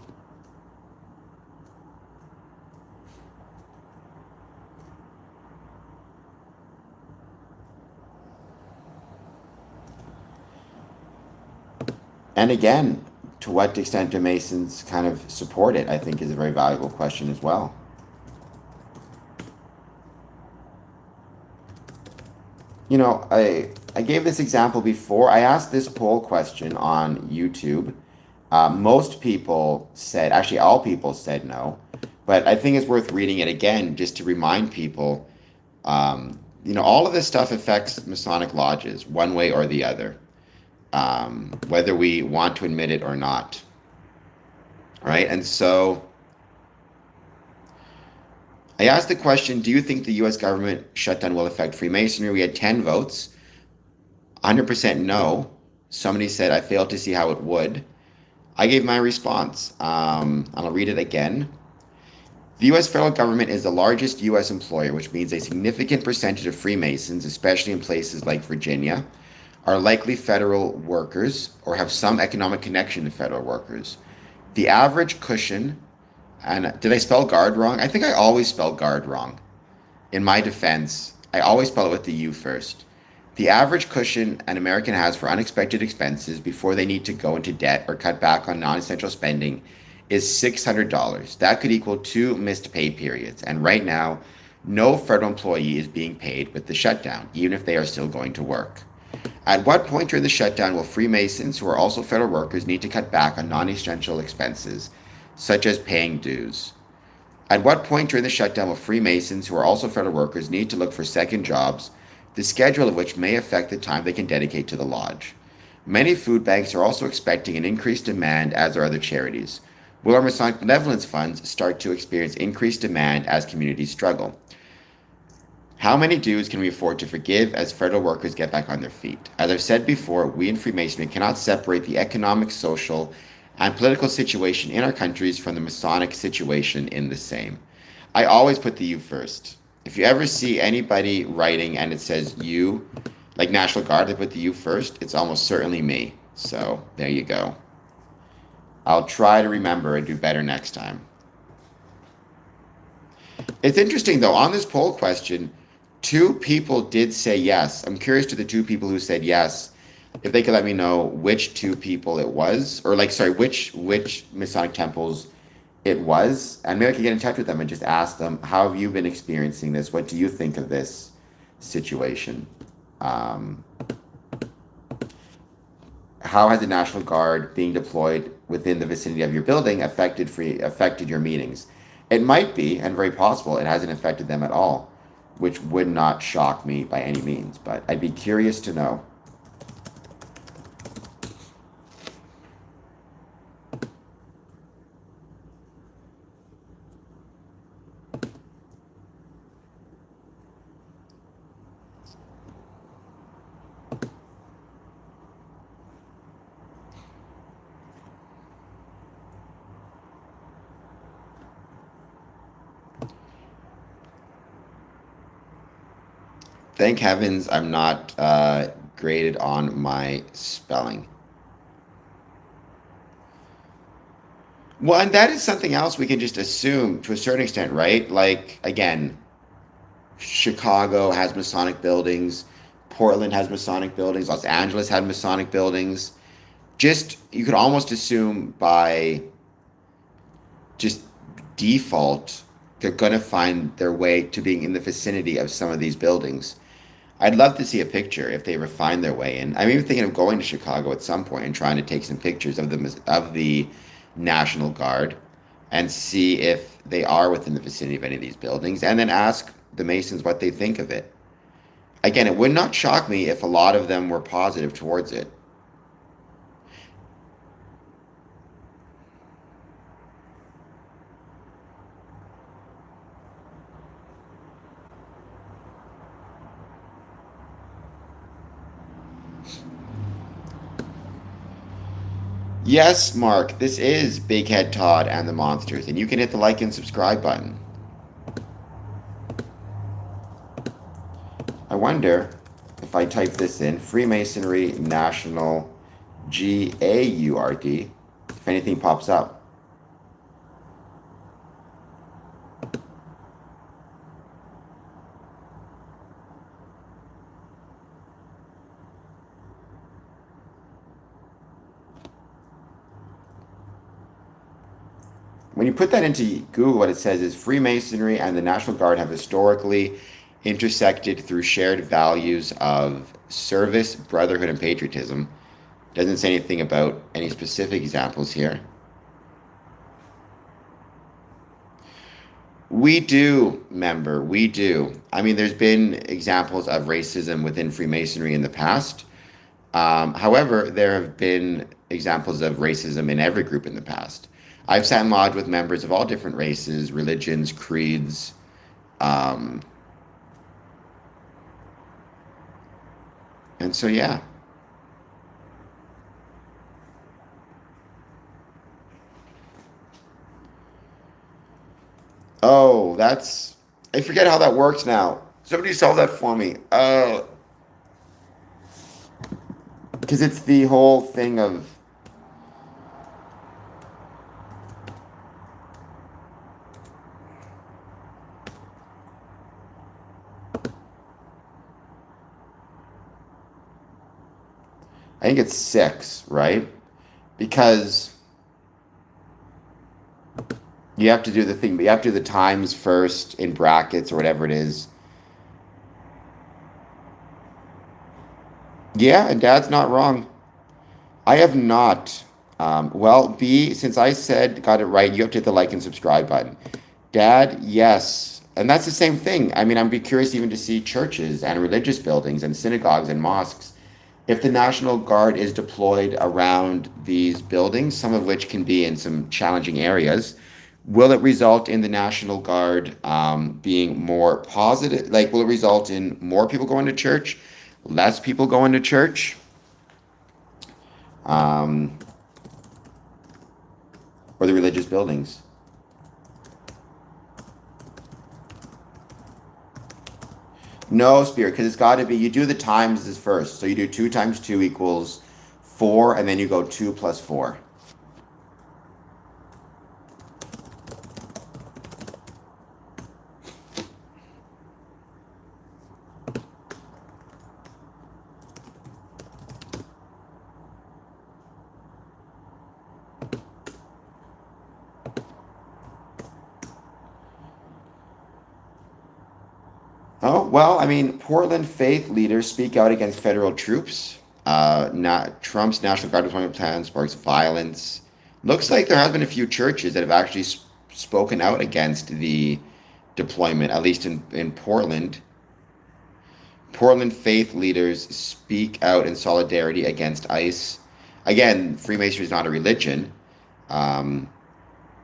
And again, to what extent do Masons kind of support it, I think is a very valuable question as well. You know, I gave this example before. I asked this poll question on YouTube. Most people said, actually, all people said no. But I think it's worth reading it again just to remind people, you know, all of this stuff affects Masonic lodges one way or the other, whether we want to admit it or not. Right? And so I asked the question, do you think the US government shutdown will affect Freemasonry? We had 10 votes, 100% no. Somebody said, I failed to see how it would. I gave my response. I'll read it again. The U.S. federal government is the largest U.S. employer, which means a significant percentage of Freemasons, especially in places like Virginia, are likely federal workers or have some economic connection to federal workers. The average cushion, and did I spell guard wrong? I think I always spell guard wrong. In my defense, I always spell it with the U first. The average cushion an American has for unexpected expenses before they need to go into debt or cut back on non-essential spending is $600. That could equal 2 missed pay periods. And right now, no federal employee is being paid with the shutdown, even if they are still going to work. At what point during the shutdown will Freemasons, who are also federal workers, need to cut back on non-essential expenses, such as paying dues? At what point during the shutdown will Freemasons, who are also federal workers, need to look for second jobs, the schedule of which may affect the time they can dedicate to the lodge? Many food banks are also expecting an increased demand, as are other charities. Will our Masonic benevolence funds start to experience increased demand as communities struggle? How many dues can we afford to forgive as federal workers get back on their feet? As I've said before, we in Freemasonry cannot separate the economic, social, and political situation in our countries from the Masonic situation in the same. I always put the you first. If you ever see anybody writing and it says you, like National Guard, they put the you first, it's almost certainly me. So there you go. I'll try to remember and do better next time. It's interesting though, on this poll question, 2 people did say yes. I'm curious to the 2 people who said yes, if they could let me know which 2 people it was, or like, sorry, which Masonic temples it was, and maybe I could get in touch with them and just ask them, how have you been experiencing this? What do you think of this situation? How has the National Guard being deployed within the vicinity of your building affected your meetings? It might be, and very possible, it hasn't affected them at all, which would not shock me by any means, but I'd be curious to know. Thank heavens I'm not graded on my spelling. Well, and that is something else we can just assume to a certain extent, right? Like, again, Chicago has Masonic buildings, Portland has Masonic buildings, Los Angeles had Masonic buildings. Just, you could almost assume by just default, they're going to find their way to being in the vicinity of some of these buildings. I'd love to see a picture if they ever find their way in. I'm even thinking of going to Chicago at some point and trying to take some pictures of the National Guard and see if they are within the vicinity of any of these buildings, and then ask the Masons what they think of it. Again, it would not shock me if a lot of them were positive towards it. Yes, Mark, this is Big Head Todd and the Monsters, and you can hit the like and subscribe button. I wonder if I type this in, Freemasonry National GAURD, if anything pops up. when you put that into Google, what it says is Freemasonry and the National Guard have historically intersected through shared values of service, brotherhood, and patriotism. Doesn't say anything about any specific examples here. We do, member, we do. I mean, there's been examples of racism within Freemasonry in the past. However, there have been examples of racism in every group in the past. I've sat in lodge with members of all different races, religions, creeds. Um, and so, yeah. Oh, that's. I forget how that works now. Somebody solve that for me. Because it's the whole thing of. I think it's 6, right? Because you have to do the thing, but you have to do the times first in brackets or whatever it is. Yeah, and Dad's not wrong. I have not. Well, B, since I said got it right, you have to hit the like and subscribe button. Dad, yes. And that's the same thing. I mean, I'd be curious even to see churches and religious buildings and synagogues and mosques. If the National Guard is deployed around these buildings, some of which can be in some challenging areas, will it result in the National Guard being more positive? Like, will it result in more people going to church, less people going to church? Um, or the religious buildings? No, Spirit, because it's got to be, you do the times as first. So you do 2 times 2 equals 4, and then you go 2 plus 4. Oh, well, I mean, Portland faith leaders speak out against federal troops. Not Trump's National Guard deployment plan sparks violence. Looks like there has been a few churches that have actually spoken out against the deployment, at least in Portland. Portland faith leaders speak out in solidarity against ICE. Again, Freemasonry is not a religion, um,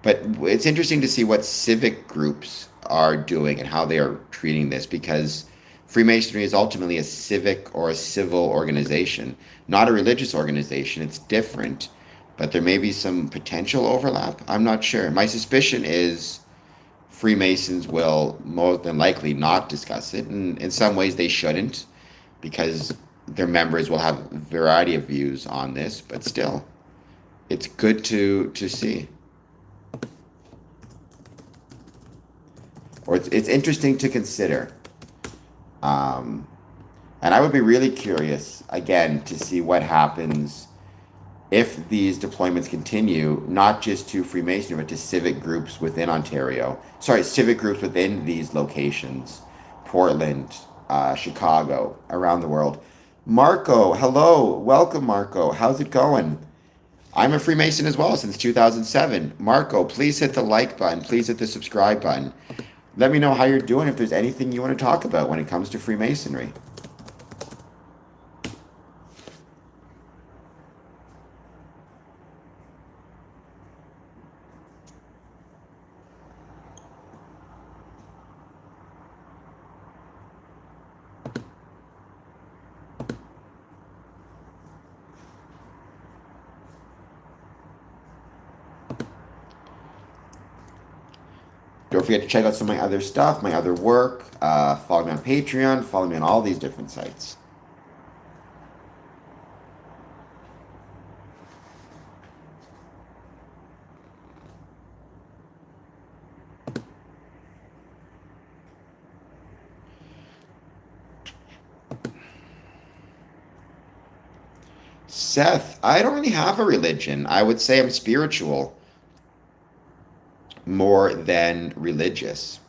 but it's interesting to see what civic groups are doing and how they are treating this because Freemasonry is ultimately a civic or a civil organization, not a religious organization. It's different, but there may be some potential overlap. I'm not sure. My suspicion is Freemasons will more than likely not discuss it, and in some ways they shouldn't because their members will have a variety of views on this, but still, it's good to see. Or it's interesting to consider. Um, and I would be really curious, again, to see what happens if these deployments continue, not just to Freemasonry, but to civic groups within Ontario. Sorry, civic groups within these locations, Portland, Chicago, around the world. Marco, hello. Welcome, Marco. How's it going? I'm a Freemason as well since 2007. Marco, please hit the like button. Please hit the subscribe button. Let me know how you're doing if there's anything you want to talk about when it comes to Freemasonry. Don't forget to check out some of my other stuff, my other work. Follow me on Patreon. Follow me on all these different sites. Seth, I don't really have a religion. I would say I'm spiritual. more than religious.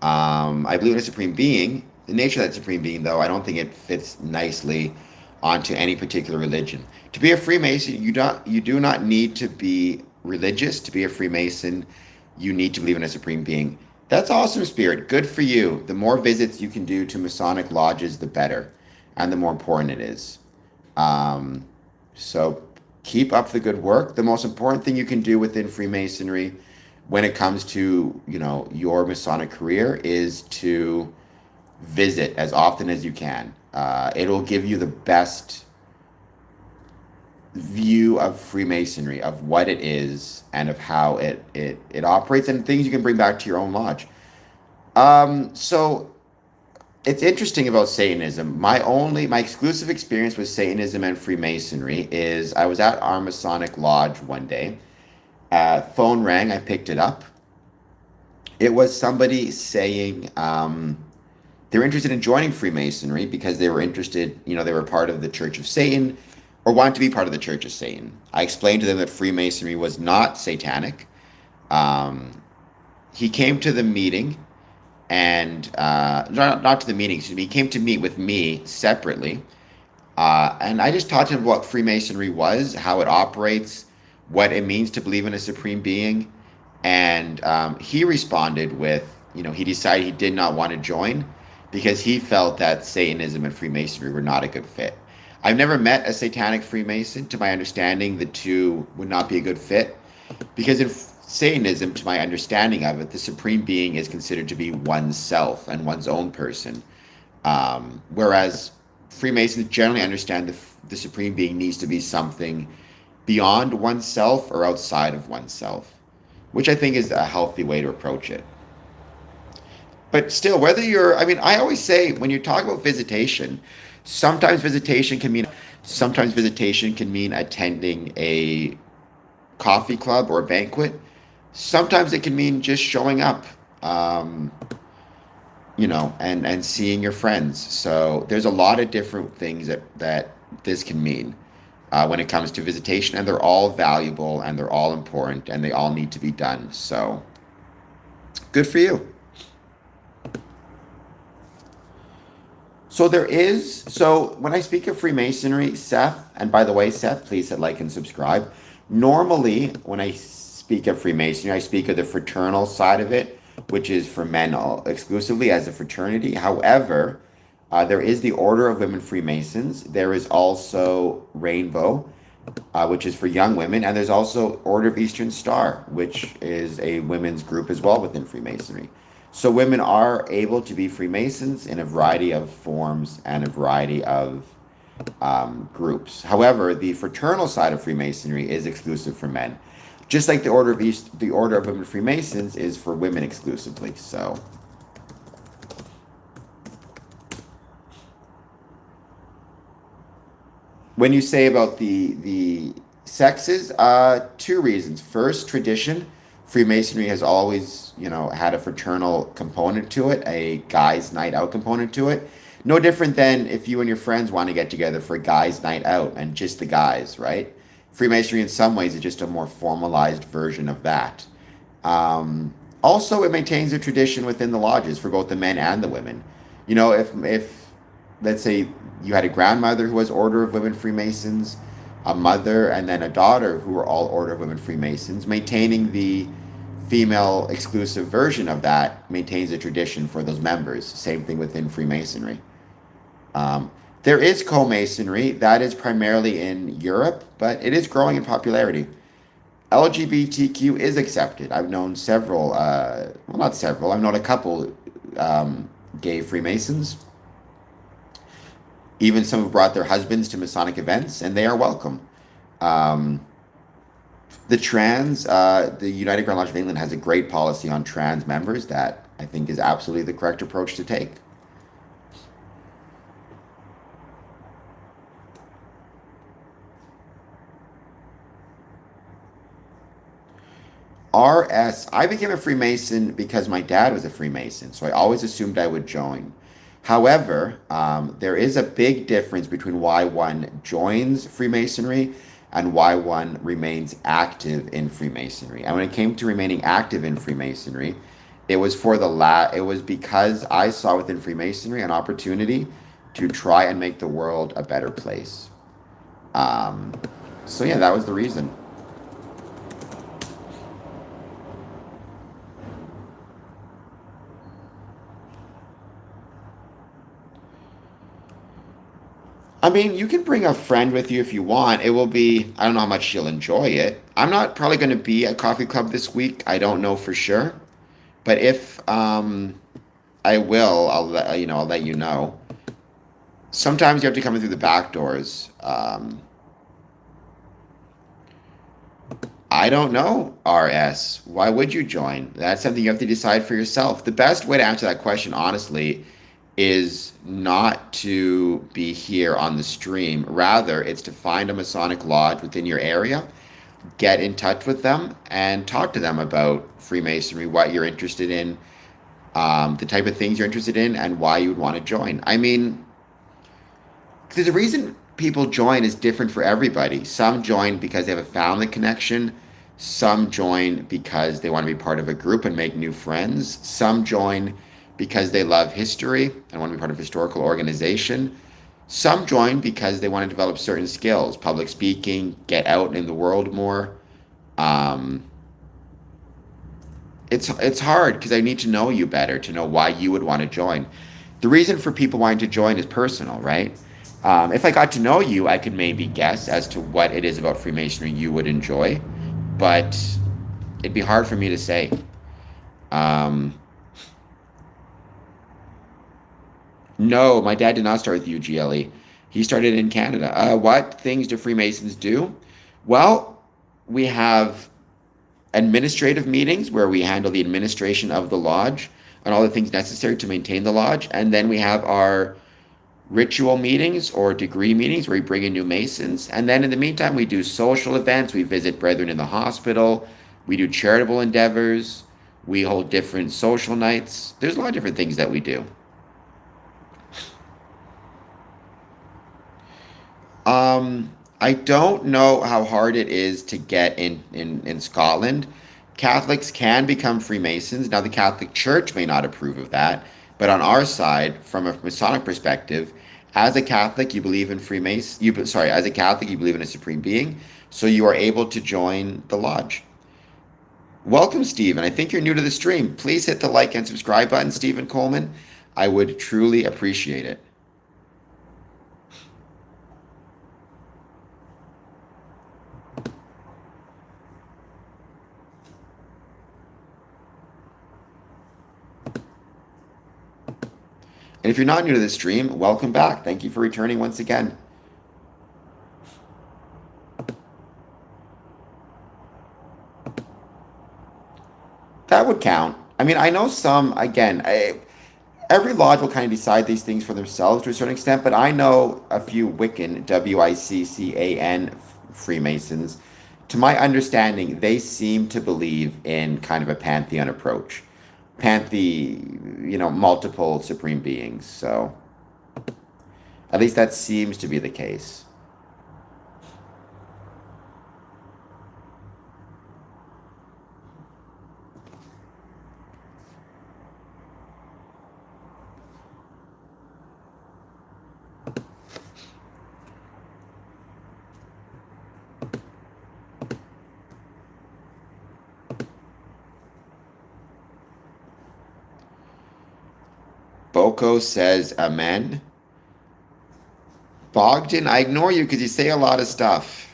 I believe in a supreme being. The nature of that supreme being, though, I don't think it fits nicely onto any particular religion. To be a Freemason, you do not need to be religious. To be a Freemason, you need to believe in a supreme being. That's awesome, Spirit. Good for you. The more visits you can do to Masonic lodges, the better, and the more important it is. Um, so keep up the good work. The most important thing you can do within Freemasonry when it comes to, your Masonic career is to visit as often as you can. It'll give you the best view of Freemasonry, of what it is and of how it operates, and things you can bring back to your own lodge. So it's interesting about Satanism. My exclusive experience with Satanism and Freemasonry is I was at our Masonic lodge one day. Phone rang. I picked it up. It was somebody saying they were interested in joining Freemasonry because they were interested, they were part of the Church of Satan or wanted to be part of the Church of Satan. I explained to them that Freemasonry was not satanic. He came to the meeting and not to the meeting, excuse me. He came to meet with me separately, and I just taught him what Freemasonry was, how it operates, what it means to believe in a supreme being, and he responded with, he decided he did not want to join because he felt that Satanism and Freemasonry were not a good fit. I've never met a satanic Freemason. To my understanding, the two would not be a good fit because in Satanism, to my understanding of it, the supreme being is considered to be oneself and one's own person. Whereas Freemasons generally understand the supreme being needs to be something beyond oneself or outside of oneself, which I think is a healthy way to approach it. But still, I always say when you talk about visitation, sometimes visitation can mean attending a coffee club or a banquet. Sometimes it can mean just showing up, and seeing your friends. So there's a lot of different things that this can mean when it comes to visitation, and they're all valuable and they're all important and they all need to be done. So good for you. So when I speak of Freemasonry, Seth, and by the way, Seth, please hit like and subscribe. Normally, when I speak of Freemasonry, I speak of the fraternal side of it, which is for men exclusively as a fraternity. However, there is the Order of Women Freemasons. There is also Rainbow, which is for young women. And there's also Order of Eastern Star, which is a women's group as well within Freemasonry. So women are able to be Freemasons in a variety of forms and a variety of groups. However, the fraternal side of Freemasonry is exclusive for men, just like the Order of Women Freemasons is for women exclusively. So, when you say about the sexes, two reasons. First, tradition. Freemasonry has always, had a fraternal component to it, a guys' night out component to it. No different than if you and your friends want to get together for a guys' night out and just the guys, right? Freemasonry, in some ways, is just a more formalized version of that. Also, it maintains a tradition within the lodges for both the men and the women. If let's say you had a grandmother who was Order of Women Freemasons, a mother, and then a daughter who were all Order of Women Freemasons, maintaining the female exclusive version of that maintains a tradition for those members. Same thing within Freemasonry. There is co-masonry that is primarily in Europe, but it is growing in popularity. LGBTQ is accepted. I've known several, not several, I've known a couple gay Freemasons. Even some have brought their husbands to Masonic events, and they are welcome. The United Grand Lodge of England has a great policy on trans members that I think is absolutely the correct approach to take. I became a Freemason because my dad was a Freemason, so I always assumed I would join. However, there is a big difference between why one joins Freemasonry and why one remains active in Freemasonry. And when it came to remaining active in Freemasonry, it was because I saw within Freemasonry an opportunity to try and make the world a better place. Um, so yeah, that was the reason. I mean, you can bring a friend with you if you want. It will be, I don't know how much she'll enjoy it. I'm not probably going to be at coffee club this week. I don't know for sure. But if I will, I'll let you know. Sometimes you have to come in through the back doors. I don't know, RS. Why would you join? That's something you have to decide for yourself. The best way to answer that question, honestly, is not to be here on the stream. Rather, it's to find a Masonic lodge within your area, get in touch with them, and talk to them about Freemasonry, what you're interested in, the type of things you're interested in, and why you would want to join. I mean, because the reason people join is different for everybody. Some join because they have a family connection. Some join because they want to be part of a group and make new friends. Some join because they love history and want to be part of a historical organization. Some join because they want to develop certain skills, public speaking, get out in the world more. Um, it's hard because I need to know you better to know why you would want to join. The reason for people wanting to join is personal, right? If I got to know you, I could maybe guess as to what it is about Freemasonry you would enjoy, but it'd be hard for me to say. Um, no, my dad did not start with UGLE. He started in Canada. What things do Freemasons do? Well, we have administrative meetings where we handle the administration of the lodge and all the things necessary to maintain the lodge. And then we have our ritual meetings or degree meetings where we bring in new Masons. And then in the meantime, we do social events. We visit brethren in the hospital. We do charitable endeavors. We hold different social nights. There's a lot of different things that we do. I don't know how hard it is to get in Scotland. Catholics can become Freemasons. Now, the Catholic Church may not approve of that, but on our side, from a Masonic perspective, as a Catholic, you believe in Freemason. As a Catholic, you believe in a supreme being, so you are able to join the lodge. Welcome, Stephen. I think you're new to the stream. Please hit the like and subscribe button, Stephen Coleman. I would truly appreciate it. And if you're not new to this stream, welcome back. Thank you for returning once again. That would count. I mean, I know some, again, every lodge will kind of decide these things for themselves to a certain extent, but I know a few Wiccan, Wiccan Freemasons. To my understanding, they seem to believe in kind of a pantheon approach. Multiple supreme beings. So at least that seems to be the case. Boko says amen. Bogdan, I ignore you because you say a lot of stuff.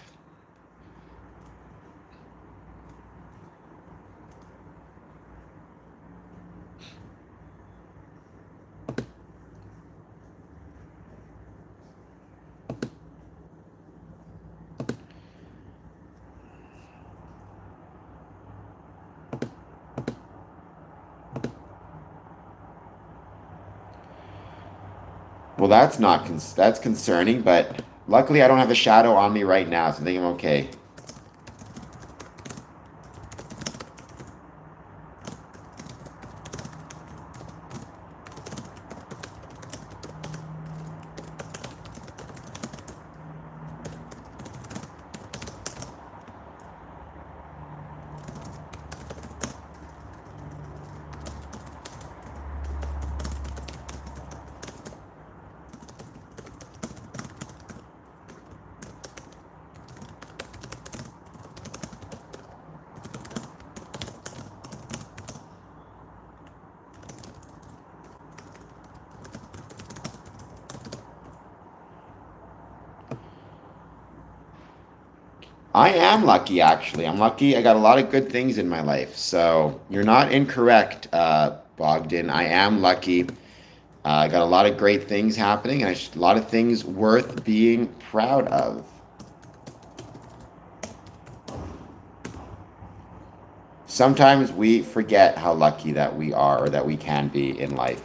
Well, that's concerning, but luckily I don't have a shadow on me right now, so I think I'm okay. I am lucky, actually. I'm lucky. I got a lot of good things in my life. So you're not incorrect, Bogdan. I am lucky. I got a lot of great things happening, and a lot of things worth being proud of. Sometimes we forget how lucky that we are or that we can be in life.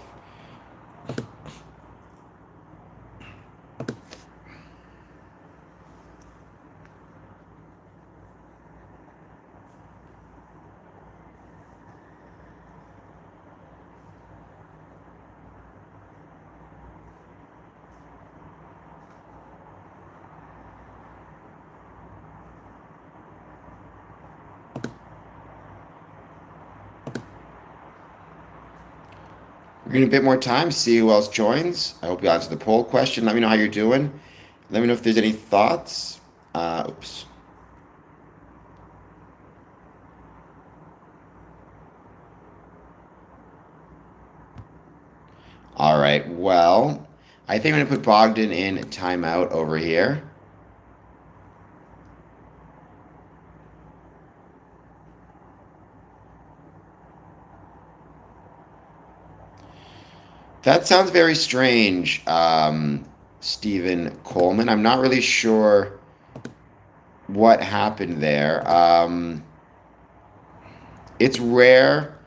We're getting a bit more time, see who else joins. I hope you answer the poll question. Let me know how you're doing. Let me know if there's any thoughts. Oops. All right. Well, I think I'm going to put Bogdan in timeout over here. That sounds very strange, Stephen Coleman. I'm not really sure what happened there. It's rare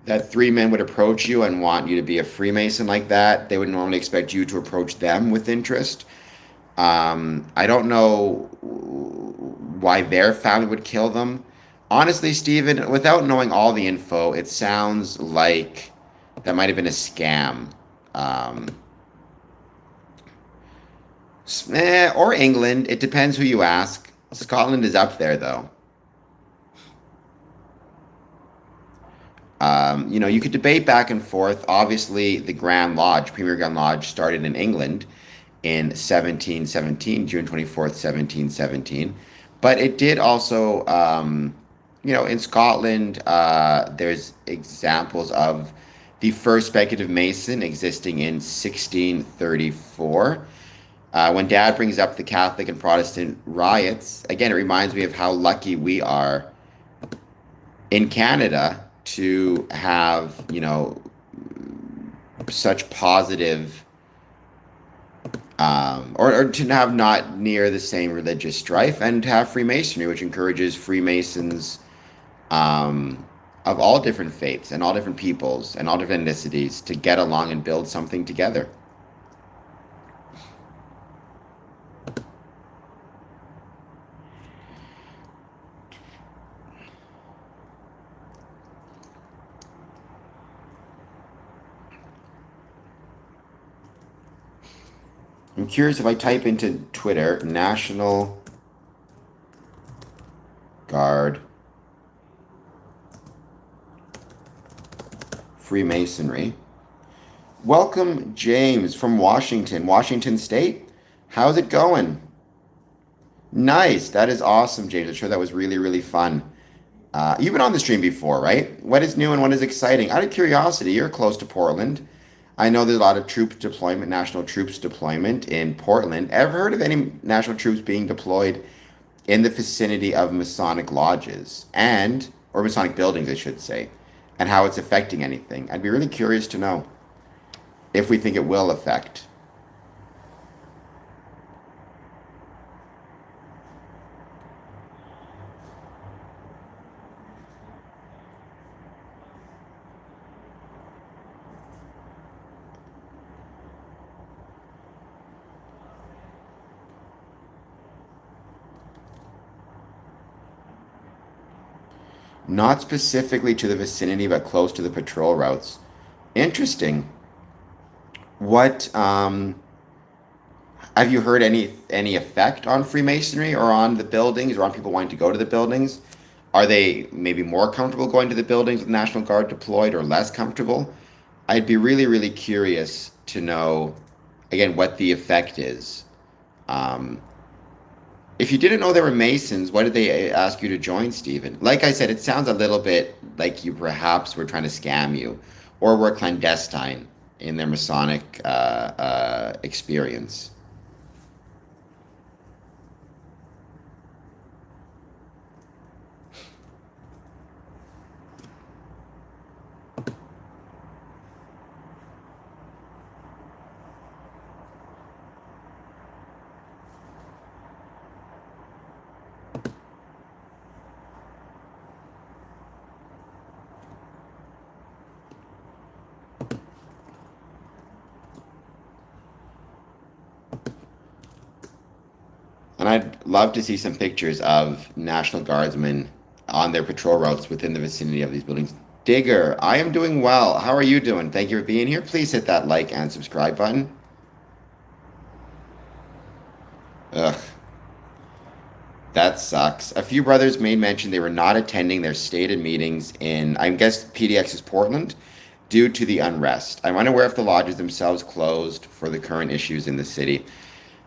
that three men would approach you and want you to be a Freemason like that. They would normally expect you to approach them with interest. I don't know why their family would kill them. Honestly, Stephen, without knowing all the info, it sounds like that might have been a scam. Um, or England. It depends who you ask. Scotland is up there, though. You could debate back and forth. Obviously, the Grand Lodge, Premier Grand Lodge, started in England in 1717, June 24th, 1717. But it did also, in Scotland, there's examples of the first speculative Mason existing in 1634. When Dad brings up the Catholic and Protestant riots, again, it reminds me of how lucky we are in Canada to have, such positive, or to have not near the same religious strife, and to have Freemasonry, which encourages Freemasons of all different faiths and all different peoples and all different ethnicities to get along and build something together. I'm curious if I type into Twitter, National Guard Freemasonry. Welcome, James from Washington State. How's it going? Nice. That is awesome, James. I'm sure that was really, really fun. You've been on the stream before, right? What is new and what is exciting? Out of curiosity, you're close to Portland. I know there's a lot of troop deployment, national troops deployment in Portland. Ever heard of any national troops being deployed in the vicinity of Masonic lodges or Masonic buildings, I should say, and how it's affecting anything? I'd be really curious to know if we think it will affect. Not specifically to the vicinity, but close to the patrol routes. Interesting. What have you heard any effect on Freemasonry or on the buildings or on people wanting to go to the buildings? Are they maybe more comfortable going to the buildings with National Guard deployed or less comfortable? I'd be really, really curious to know, again, what the effect is. Um, if you didn't know they were Masons, why did they ask you to join, Stephen? Like I said, it sounds a little bit like you perhaps were trying to scam you or were clandestine in their Masonic experience. love to see some pictures of National Guardsmen on their patrol routes within the vicinity of these buildings. Digger, I am doing well. How are you doing? Thank you for being here. Please hit that like and subscribe button. Ugh, that sucks. A few brothers made mention they were not attending their stated meetings in, I guess, PDX's Portland due to the unrest. I'm unaware if the lodges themselves closed for the current issues in the city.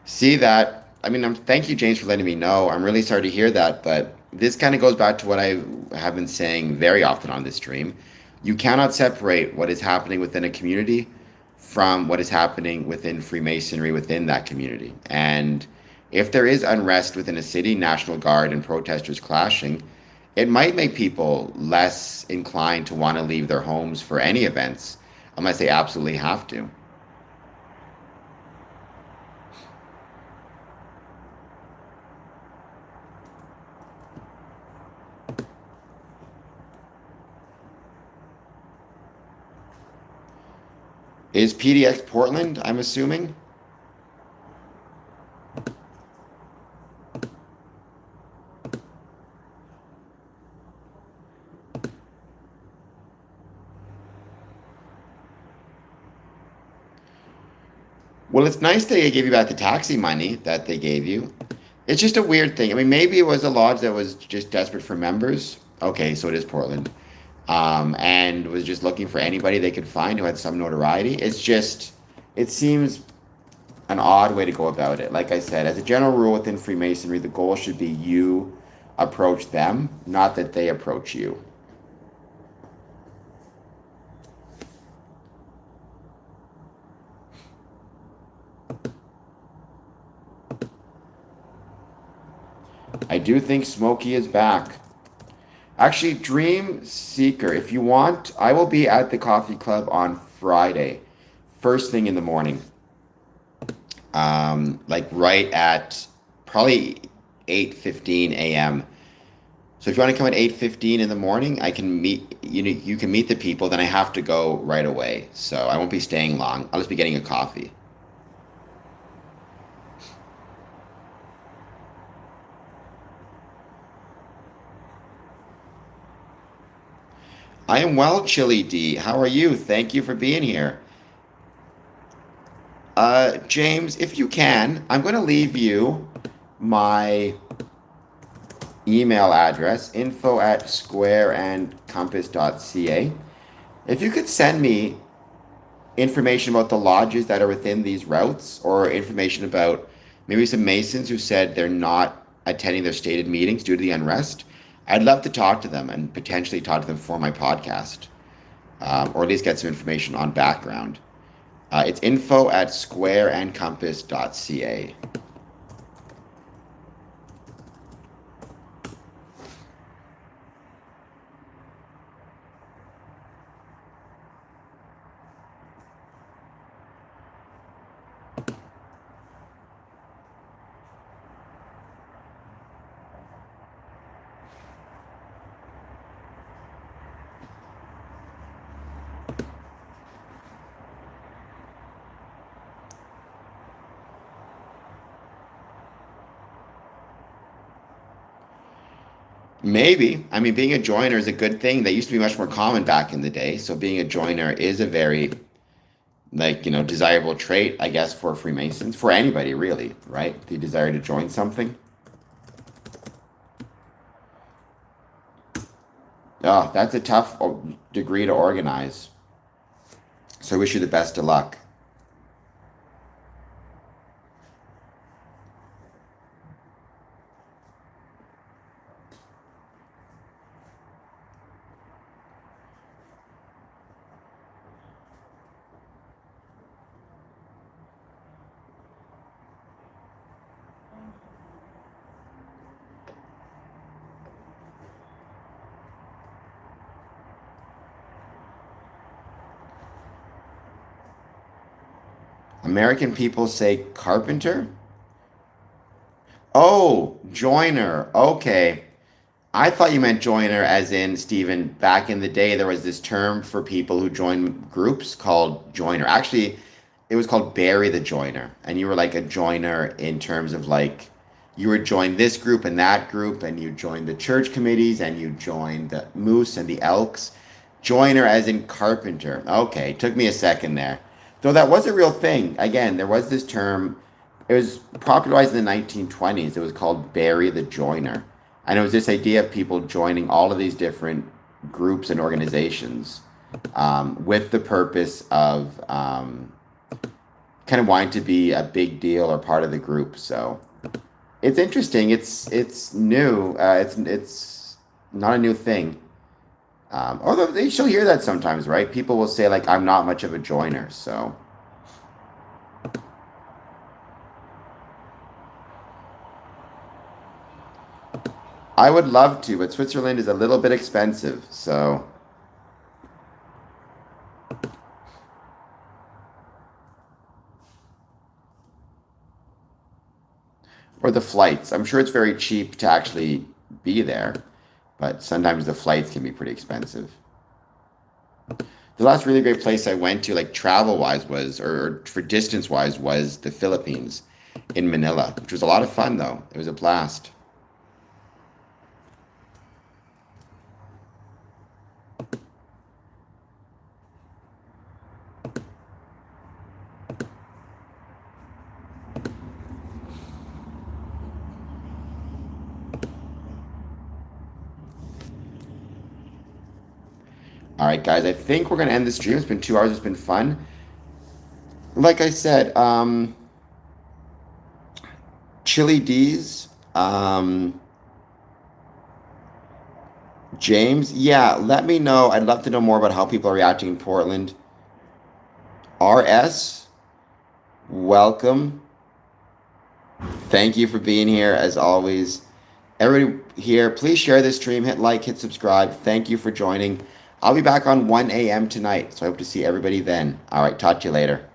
See that? I mean, thank you, James, for letting me know. I'm really sorry to hear that, but this kind of goes back to what I have been saying very often on this stream. You cannot separate what is happening within a community from what is happening within Freemasonry within that community. And if there is unrest within a city, National Guard and protesters clashing, it might make people less inclined to want to leave their homes for any events unless they absolutely have to. Is PDX Portland, I'm assuming? Well, it's nice they gave you back the taxi money that they gave you. It's just a weird thing. I mean, maybe it was a lodge that was just desperate for members. Okay, so it is Portland. And was just looking for anybody they could find who had some notoriety. It's just, it seems an odd way to go about it. Like I said, as a general rule within Freemasonry, the goal should be you approach them, not that they approach you. I do think Smokey is back. Actually, Dream Seeker, if you want, I will be at the coffee club on Friday, first thing in the morning. Like right at probably 8:15 a.m. So if you want to come at 8:15 in the morning, I can meet you. You can meet the people. Then I have to go right away, so I won't be staying long. I'll just be getting a coffee. I am well, Chili D. How are you? Thank you for being here. James, if you can, I'm going to leave you my email address, info@squareandcompass.ca. If you could send me information about the lodges that are within these routes or information about maybe some Masons who said they're not attending their stated meetings due to the unrest, I'd love to talk to them and potentially talk to them for my podcast, or at least get some information on background. It's info@squareandcompass.ca. Maybe. I mean, being a joiner is a good thing. That used to be much more common back in the day. So being a joiner is a very, like, desirable trait, I guess, for Freemasons, for anybody really, right? The desire to join something. Oh, that's a tough degree to organize. So I wish you the best of luck. American people say carpenter? Oh, joiner. Okay. I thought you meant joiner as in, Stephen, back in the day, there was this term for people who join groups called joiner. Actually, it was called bury the joiner. And you were like a joiner in terms of like you would join this group and that group, and you join the church committees, and you join the Moose and the Elks. Joiner as in carpenter. Okay, took me a second there. Though that was a real thing. Again, there was this term. It was popularized in the 1920s. It was called bury the joiner. And it was this idea of people joining all of these different groups and organizations with the purpose of kind of wanting to be a big deal or part of the group. So it's interesting. It's new. It's not a new thing. Although you still hear that sometimes, right? People will say like, "I'm not much of a joiner," so. I would love to, but Switzerland is a little bit expensive, so. Or the flights. I'm sure it's very cheap to actually be there, but sometimes the flights can be pretty expensive. The last really great place I went to, like travel-wise, or for distance-wise, was the Philippines in Manila, which was a lot of fun, though. It was a blast. All right, guys, I think we're going to end the stream. It's been 2 hours. It's been fun. Like I said, Chili D's, James, yeah, let me know. I'd love to know more about how people are reacting in Portland. RS, welcome. Thank you for being here, as always. Everybody here, please share this stream, hit like, hit subscribe. Thank you for joining. I'll be back on 1 a.m. tonight, so I hope to see everybody then. All right, talk to you later.